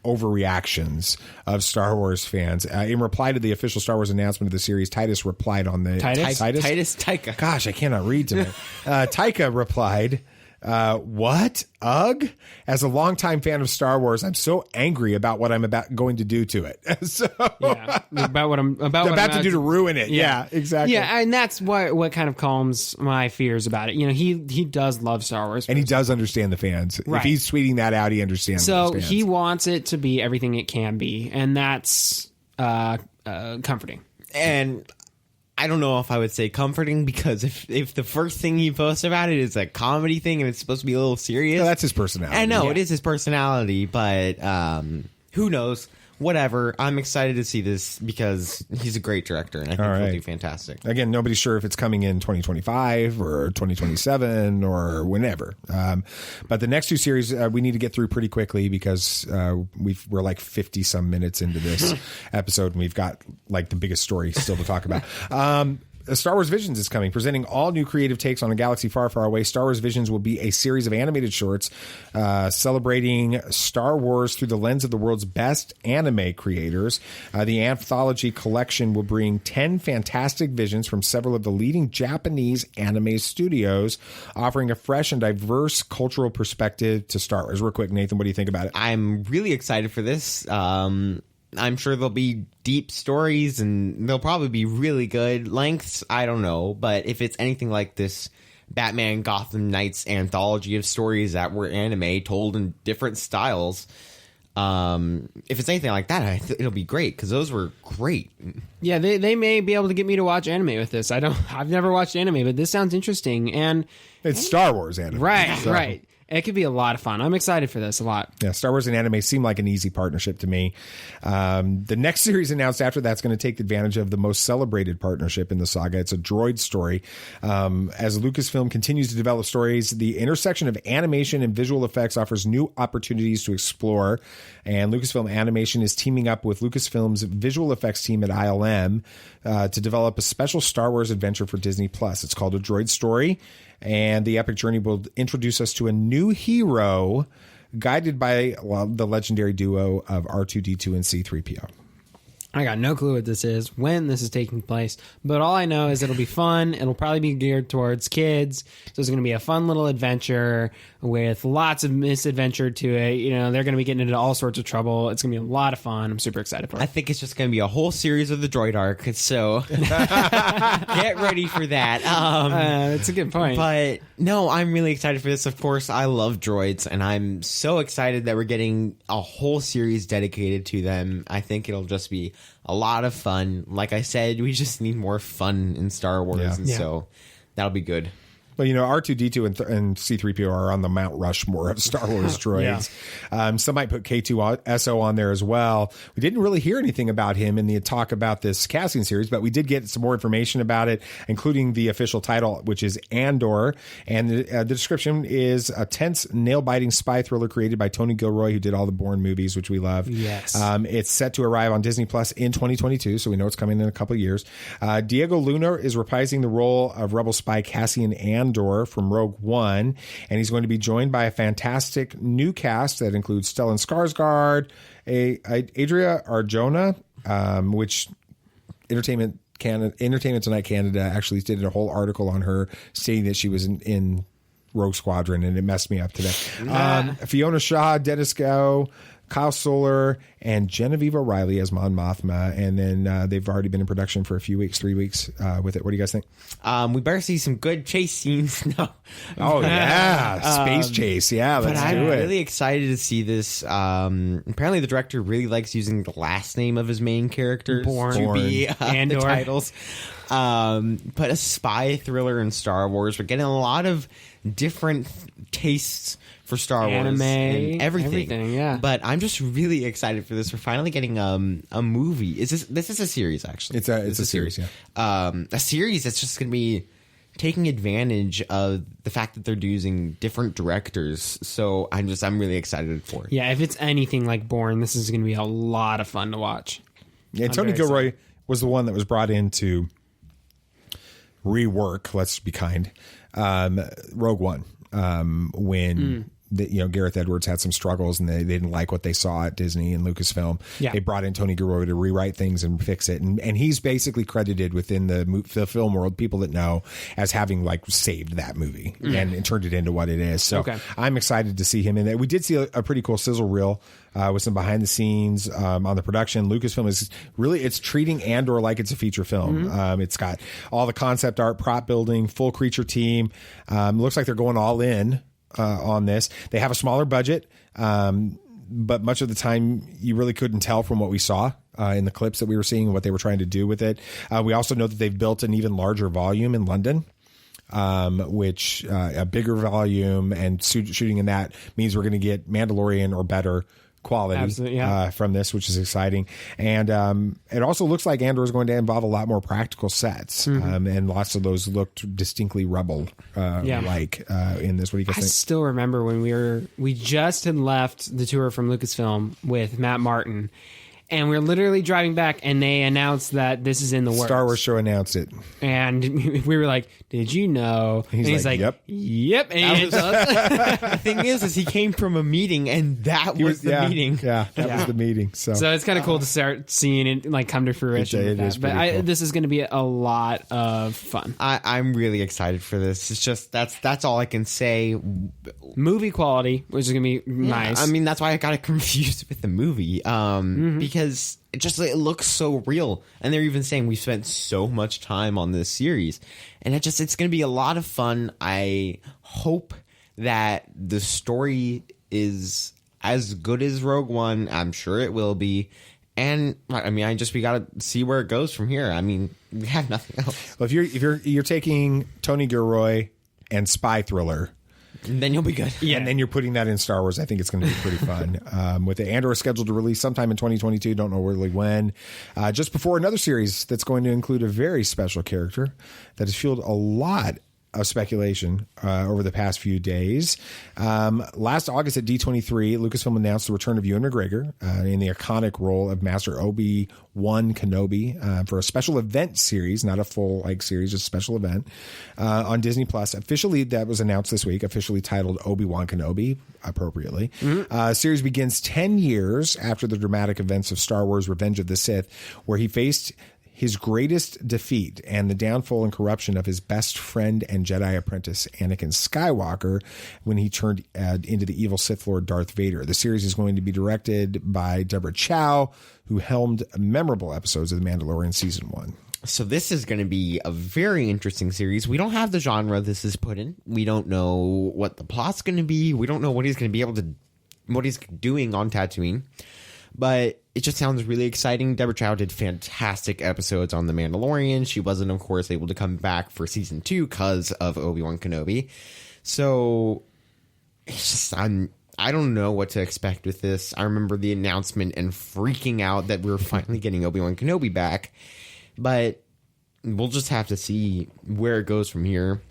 overreactions of Star Wars fans. In reply to the official Star Wars announcement of the series, Titus replied on the Taika. Gosh, I cannot read tonight. Taika replied, what? Ugh? As a longtime fan of Star Wars, I'm so angry about what I'm going to do to it. About what I'm about to do to ruin it. Yeah, exactly. Yeah, and that's what kind of calms my fears about it. He does love Star Wars. And he does understand the fans. Right. If he's tweeting that out, he understands So he wants it to be everything it can be, and that's comforting. And I don't know if I would say comforting, because if the first thing he posts about it is a comedy thing and it's supposed to be a little serious. No, that's his personality. I know, it is his personality, but who knows? Whatever. I'm excited to see this because he's a great director and I think he'll do fantastic. Again, nobody's sure if it's coming in 2025 or 2027 or whenever. But the next two series we need to get through pretty quickly because we're like 50 some minutes into this episode and we've got like the biggest story still to talk about. Star Wars Visions is coming, presenting all new creative takes on a galaxy far, far away. Star Wars Visions will be a series of animated shorts celebrating Star Wars through the lens of the world's best anime creators. The anthology collection will bring 10 fantastic visions from several of the leading Japanese anime studios, offering a fresh and diverse cultural perspective to Star Wars. Real quick, Nathan, what do you think about it? I'm really excited for this. I'm sure there'll be deep stories and they'll probably be really good lengths. I don't know. But if it's anything like this Batman Gotham Knights anthology of stories that were anime told in different styles. If it's anything like that, it'll be great because those were great. Yeah, they may be able to get me to watch anime with this. I've never watched anime, but this sounds interesting, and it's Star Wars anime, right? Right. It could be a lot of fun. I'm excited for this a lot. Yeah, Star Wars and anime seem like an easy partnership to me. The next series announced after that's going to take advantage of the most celebrated partnership in the saga. It's a Droid Story. As Lucasfilm continues to develop stories, the intersection of animation and visual effects offers new opportunities to explore. And Lucasfilm Animation is teaming up with Lucasfilm's visual effects team at ILM to develop a special Star Wars adventure for Disney+. It's called A Droid Story. And the epic journey will introduce us to a new hero guided by the legendary duo of R2-D2 and C-3PO. I got no clue what this is, when this is taking place, but all I know is it'll be fun. It'll probably be geared towards kids. So it's going to be a fun little adventure with lots of misadventure to it. You know, they're going to be getting into all sorts of trouble. It's going to be a lot of fun. I'm super excited for it. I think it's just going to be a whole series of the droid arc. So get ready for that. It's a good point. But no, I'm really excited for this. Of course, I love droids, and I'm so excited that we're getting a whole series dedicated to them. I think it'll just be a lot of fun. Like I said, we just need more fun in Star Wars, so that'll be good. Well, you know, R2-D2 and C-3PO are on the Mount Rushmore of Star Wars droids. Some might put K2SO on there as well. We didn't really hear anything about him in the talk about this casting series, but we did get some more information about it, including the official title, which is Andor. And the description is a tense, nail-biting spy thriller created by Tony Gilroy, who did all the Bourne movies, which we love. Yes. It's set to arrive on Disney Plus in 2022, so we know it's coming in a couple of years. Diego Luna is reprising the role of rebel spy Cassian Andor from Rogue One, and he's going to be joined by a fantastic new cast that includes Stellan Skarsgård, Adria Arjona, which Entertainment Tonight Canada actually did a whole article on her stating that she was in Rogue Squadron, and it messed me up today. Fiona Shaw, Dennis Gow, Kyle Solar, and Genevieve O'Reilly as Mon Mothma. And then they've already been in production for a few weeks, 3 weeks with it. What do you guys think? We better see some good chase scenes. No. Oh, yeah. Space chase. Yeah, let's do it. I'm really excited to see this. Apparently, the director really likes using the last name of his main characters to be the titles. But a spy thriller in Star Wars. We're getting a lot of different tastes for Star Wars and everything. Yeah. But I'm just really excited for this. We're finally getting a movie. This is a series, actually. It's a series, yeah. A series that's just going to be taking advantage of the fact that they're using different directors. So I'm really excited for it. Yeah, if it's anything like Bourne, this is going to be a lot of fun to watch. Yeah, Tony Gilroy was the one that was brought in to rework, let's be kind, Rogue One, when Gareth Edwards had some struggles and they didn't like what they saw at Disney and Lucasfilm. Yeah. They brought in Tony Gilroy to rewrite things and fix it. And he's basically credited within the film world, people that know, as having like saved that movie and turned it into what it is. So I'm excited to see him in there. We did see a pretty cool sizzle reel with some behind the scenes on the production. Lucasfilm is it's treating Andor like it's a feature film. It's got all the concept art, prop building, full creature team. Looks like they're going all in on this. They have a smaller budget, but much of the time you really couldn't tell from what we saw in the clips that we were seeing and what they were trying to do with it. We also know that they've built an even larger volume in London, which a bigger volume and shooting in that means we're going to get Mandalorian or better quality from this, which is exciting. And it also looks like Andor is going to involve a lot more practical sets, and lots of those looked distinctly Rebel like in this. What do you guys think? I still remember when we just had left the tour from Lucasfilm with Matt Martin, and we were literally driving back, and they announced that this is in the works. Star Wars show announced it. And we were like, did you know? And he's like, yep. And the thing is he came from a meeting, and that was the meeting. Yeah, that was the meeting. So it's kind of cool to start seeing it like come to fruition. It is pretty cool. This is going to be a lot of fun. I'm really excited for this. It's just that's all I can say. Movie quality, which is going to be nice. I mean, that's why I got it confused with the movie, because because it looks so real. And they're even saying we spent so much time on this series, and it's going to be a lot of fun. I hope that the story is as good as Rogue One. I'm sure it will be. And I mean, we got to see where it goes from here. I mean, we have nothing else. Well, if you're taking Tony Gilroy and spy thriller, then you'll be good. Yeah, and then you're putting that in Star Wars. I think it's going to be pretty fun. With the Andor scheduled to release sometime in 2022, don't know really when. Just before another series that's going to include a very special character that has fueled a lot of speculation over the past few days. Last August at D23, Lucasfilm announced the return of Ewan McGregor in the iconic role of Master Obi Wan Kenobi for a special event series, not a full series, just a special event on Disney Plus. Officially, that was announced this week. Officially titled Obi Wan Kenobi, appropriately. Series begins 10 years after the dramatic events of Star Wars: Revenge of the Sith, where he faced his greatest defeat and the downfall and corruption of his best friend and Jedi apprentice, Anakin Skywalker, when he turned into the evil Sith Lord Darth Vader. The series is going to be directed by Deborah Chow, who helmed memorable episodes of The Mandalorian Season 1. So this is going to be a very interesting series. We don't have the genre this is put in. We don't know what the plot's going to be. We don't know what he's going to be able to, what he's doing on Tatooine. But it just sounds really exciting. Deborah Chow did fantastic episodes on The Mandalorian. She wasn't, of course, able to come back for season 2 because of Obi Wan Kenobi. So it's just, I don't know what to expect with this. I remember the announcement and freaking out that we were finally getting Obi Wan Kenobi back. But we'll just have to see where it goes from here.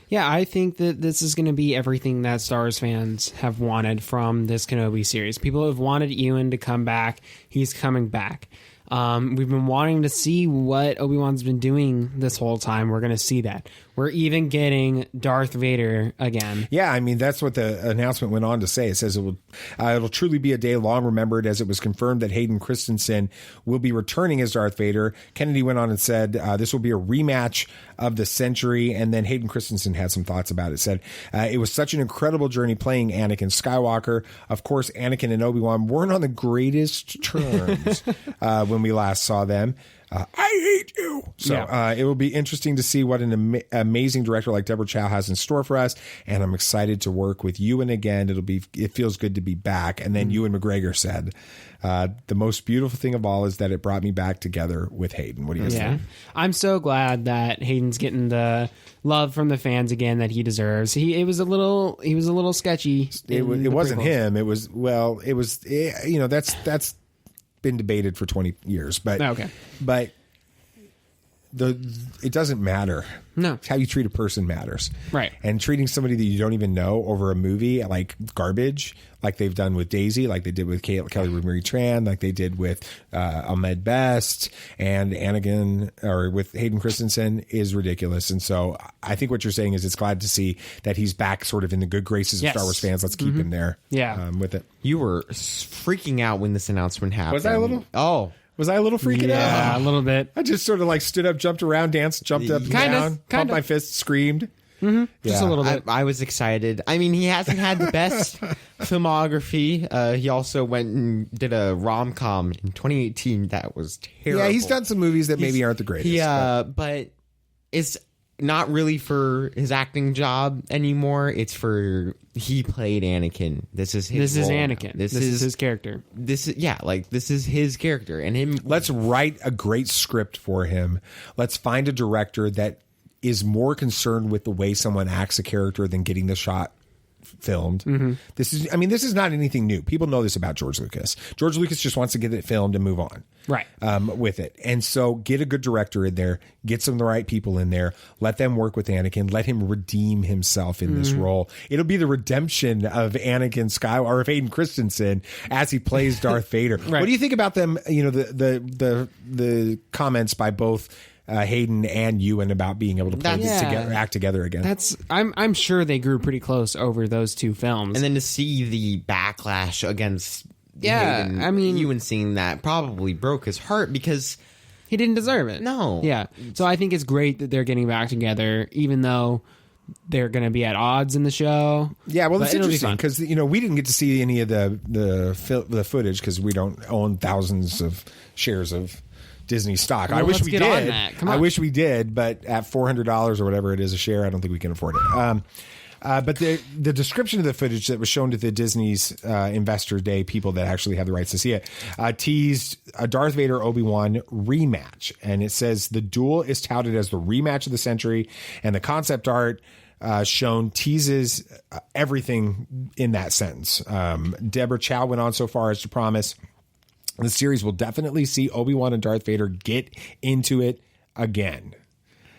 Yeah, I think that this is going to be everything that Star Wars fans have wanted from this Kenobi series. People have wanted Ewan to come back. He's coming back. We've been wanting to see what Obi-Wan's been doing this whole time. We're going to see that. We're even getting Darth Vader again. Yeah, I mean, that's what the announcement went on to say. It says it'll truly be a day long remembered, as it was confirmed that Hayden Christensen will be returning as Darth Vader. Kennedy went on and said this will be a rematch of the century. And then Hayden Christensen had some thoughts about it. Said it was such an incredible journey playing Anakin Skywalker. Of course, Anakin and Obi-Wan weren't on the greatest terms when we last saw them. I hate you. So it will be interesting to see what an amazing director like Deborah Chow has in store for us. And I'm excited to work with Ewan again. It feels good to be back. And then Ewan McGregor said, the most beautiful thing of all is that it brought me back together with Hayden. What do you guys think? I'm so glad that Hayden's getting the love from the fans again that he deserves. He was a little sketchy. It wasn't him. It was that's been debated for 20 years, but but it doesn't matter. No, it's how you treat a person matters, right? And treating somebody that you don't even know over a movie like garbage, like they've done with Daisy, like they did with Kelly Marie Tran, like they did with Ahmed Best and Anakin, or with Hayden Christensen, is ridiculous. And so I think what you're saying is it's glad to see that he's back sort of in the good graces of Star Wars fans. Let's keep him there. With it. You were freaking out when this announcement happened. Was I a little? Oh. Was I a little freaking out? Yeah, a little bit. I just sort of stood up, jumped around, danced, jumped up and down, pumped my fists, screamed. Mm-hmm. Just a little bit. I was excited. I mean, he hasn't had the best filmography. He also went and did a rom-com in 2018 that was terrible. Yeah, he's done some movies that maybe aren't the greatest. Yeah, but it's not really for his acting job anymore. It's for he played Anakin. This is his. This is Anakin. This is his character. This is his character, and him. Let's write a great script for him. Let's find a director that is more concerned with the way someone acts a character than getting the shot filmed. Mm-hmm. This is not anything new. People know this about George Lucas. George Lucas just wants to get it filmed and move on. Right. With it. And so get a good director in there, get some of the right people in there, let them work with Anakin, let him redeem himself in this role. It'll be the redemption of Anakin Skywalker, or of Hayden Christensen, as he plays Darth Vader. Right. What do you think about them? The comments by both Hayden and Ewan about being able to play this together, act together again. I'm sure they grew pretty close over those two films, and then to see the backlash against Hayden, I mean, Ewan seeing that probably broke his heart because he didn't deserve it. No, so I think it's great that they're getting back together, even though they're going to be at odds in the show. Yeah, well, But it's it'll be interesting fun. because we didn't get to see any of the footage because we don't own thousands of shares of Disney stock. Well, I wish let's we get on did. that. Come I on. wish we did, but at $400 or whatever it is a share, I don't think we can afford it. But the description of the footage that was shown to the Disney's Investor Day, people that actually have the rights to see it, teased a Darth Vader Obi-Wan rematch. And it says the duel is touted as the rematch of the century, and the concept art shown teases everything in that sentence. Deborah Chow went on so far as to promise the series will definitely see Obi-Wan and Darth Vader get into it again.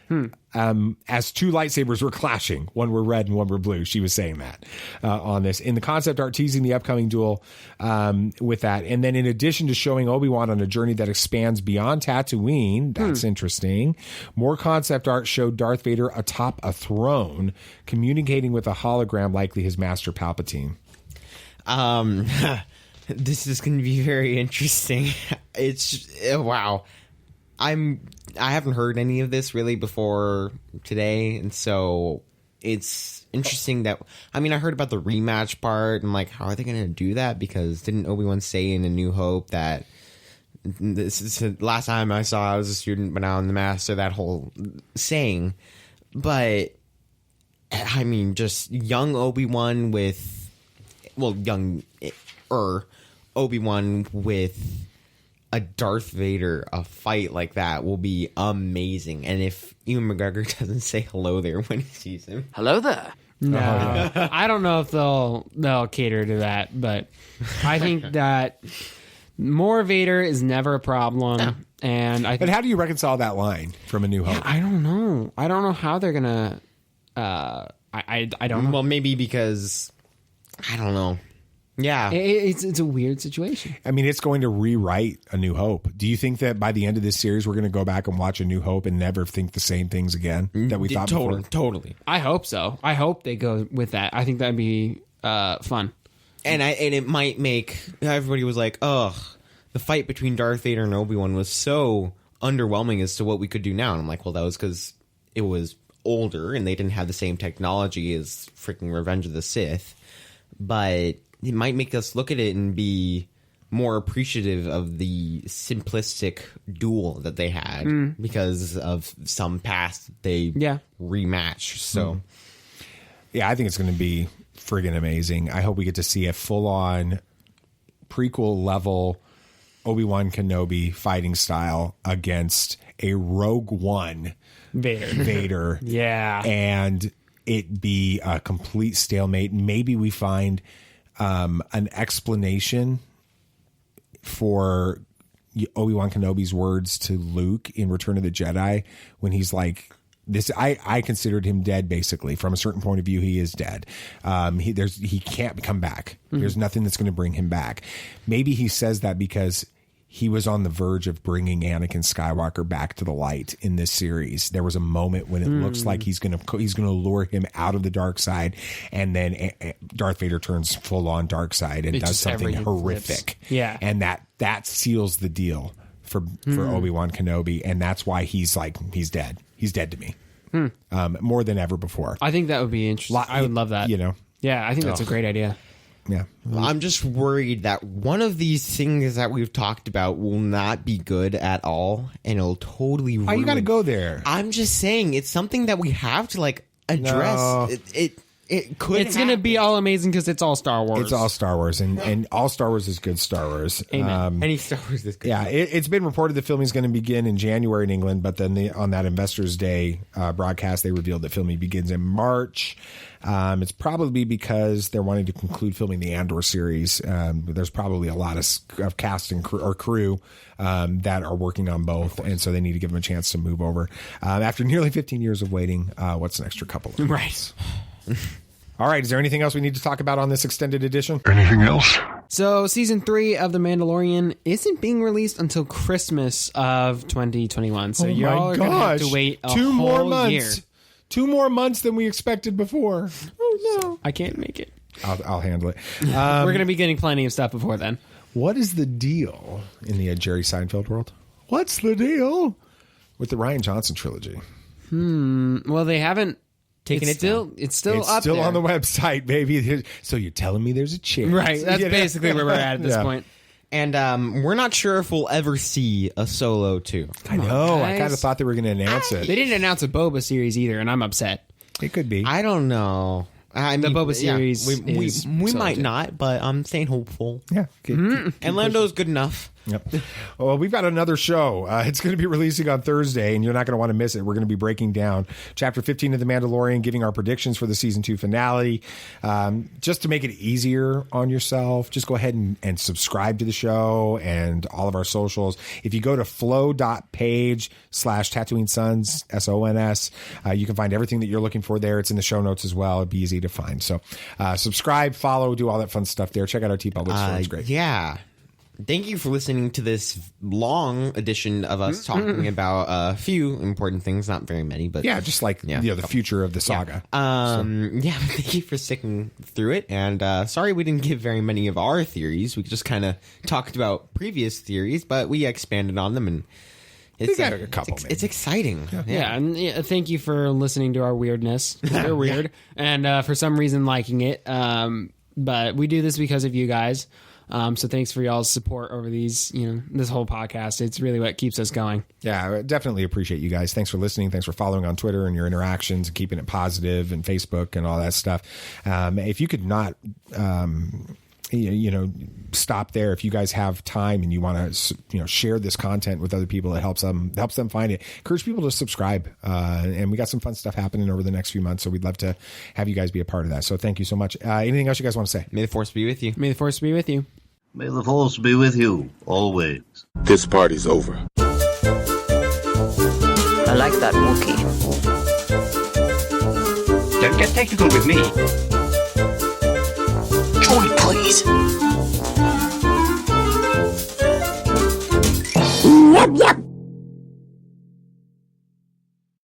As two lightsabers were clashing, one were red and one were blue. She was saying that on this in the concept art, teasing the upcoming duel with that. And then in addition to showing Obi-Wan on a journey that expands beyond Tatooine, that's interesting. More concept art showed Darth Vader atop a throne communicating with a hologram, likely his master Palpatine. This is going to be very interesting. It's wow. I haven't heard any of this really before today, and so it's interesting that I heard about the rematch part. And like, how are they going to do that? Because didn't Obi-Wan say in A New Hope that this is the last time I saw I was a student, but now I'm the master? That whole saying, but just young Obi-Wan with Obi-Wan with a Darth Vader, a fight like that will be amazing. And if Ewan McGregor doesn't say hello there when he sees him. Hello there. No, I don't know if they'll cater to that, but I think that more Vader is never a problem. No. And but how do you reconcile that line from A New Hope? Yeah, I don't know. I don't know how they're gonna. I don't know. Well, maybe because I don't know. Yeah, it's a weird situation. It's going to rewrite A New Hope. Do you think that by the end of this series, we're going to go back and watch A New Hope and never think the same things again that we thought before? Totally. I hope so. I hope they go with that. I think that'd be fun. And it might make everybody was like, ugh, the fight between Darth Vader and Obi-Wan was so underwhelming as to what we could do now. And I'm like, well, that was because it was older and they didn't have the same technology as freaking Revenge of the Sith. But it might make us look at it and be more appreciative of the simplistic duel that they had because of some past they rematch. So, yeah, I think it's going to be friggin' amazing. I hope we get to see a full-on prequel level Obi-Wan Kenobi fighting style against a Rogue One Vader. Yeah. And it be a complete stalemate. Maybe we find an explanation for Obi-Wan Kenobi's words to Luke in Return of the Jedi when he's like, "This I considered him dead." Basically, from a certain point of view, he is dead. He can't come back. There's nothing that's going to bring him back. Maybe he says that because he was on the verge of bringing Anakin Skywalker back to the light in this series. There was a moment when it looks like he's going to lure him out of the dark side, and then Darth Vader turns full on dark side and does something horrific. Flips. Yeah, and that seals the deal for Obi-Wan Kenobi, and that's why he's like, he's dead. He's dead to me. More than ever before. I think that would be interesting. I would love that. Yeah, I think that's a great idea. Yeah. I'm just worried that one of these things that we've talked about will not be good at all, and it'll totally ruin. Oh, you got to go there. I'm just saying it's something that we have to address. No. It could. It's going to be all amazing because it's all Star Wars. It's all Star Wars, and all Star Wars is good Star Wars. Amen. Any Star Wars is good. Yeah, it's been reported the filming is going to begin in January in England, but then on that Investors Day broadcast, they revealed that filming begins in March. It's probably because they're wanting to conclude filming the Andor series. There's probably a lot of cast and crew that are working on both, and so they need to give them a chance to move over. After nearly 15 years of waiting, what's an extra couple of months? Right. All right, is there anything else we need to talk about on this extended edition? Anything else? So, season 3 of The Mandalorian isn't being released until Christmas of 2021. So, y'all are going to have to wait a Two more whole months. year. 2 more months than we expected before. Oh, no. I can't make it. I'll handle it. We're going to be getting plenty of stuff before then. What is the deal in the Jerry Seinfeld world? What's the deal with the Rian Johnson trilogy? Well, they haven't taking it's still It's up still there. on the website, baby. So you're telling me there's a chance. Right. That's basically where we're at this point. And we're not sure if we'll ever see a Solo 2. I know. I kind of thought they were going to announce it. They didn't announce a Boba series either, and I'm upset. It could be. I don't know. I mean, the Boba series we might not, but I'm staying hopeful. Yeah. And Lando's good enough. Yep. Well, we've got another show. It's going to be releasing on Thursday, and you're not going to want to miss it. We're going to be breaking down Chapter 15 of The Mandalorian, giving our predictions for the Season 2 finale. Just to make it easier on yourself, just go ahead and subscribe to the show and all of our socials. If you go to flow.page/Tatooine Sons, SONS, you can find everything that you're looking for there. It's in the show notes as well. It'd be easy to find. So subscribe, follow, do all that fun stuff there. Check out our T-Public store. It's great. Yeah. Thank you for listening to this long edition of us talking about a few important things, not very many, but just like the future of the saga. Thank you for sticking through it. And sorry we didn't give very many of our theories. We just kind of talked about previous theories, but we expanded on them, and we got a couple. It's exciting. And thank you for listening to our weirdness. We're weird, and for some reason liking it. But we do this because of you guys. So thanks for y'all's support over this whole podcast. It's really what keeps us going. Yeah, I definitely appreciate you guys. Thanks for listening. Thanks for following on Twitter and your interactions and keeping it positive and Facebook and all that stuff. If you could not, stop there. If you guys have time and you want to, share this content with other people, it helps them find it. Encourage people to subscribe. And we got some fun stuff happening over the next few months. So we'd love to have you guys be a part of that. So thank you so much. Anything else you guys want to say? May the Force be with you. May the Force be with you. May the Force be with you always. This party's over. I like that Wookiee. Don't get technical with me. Droid, please. Yep, yep.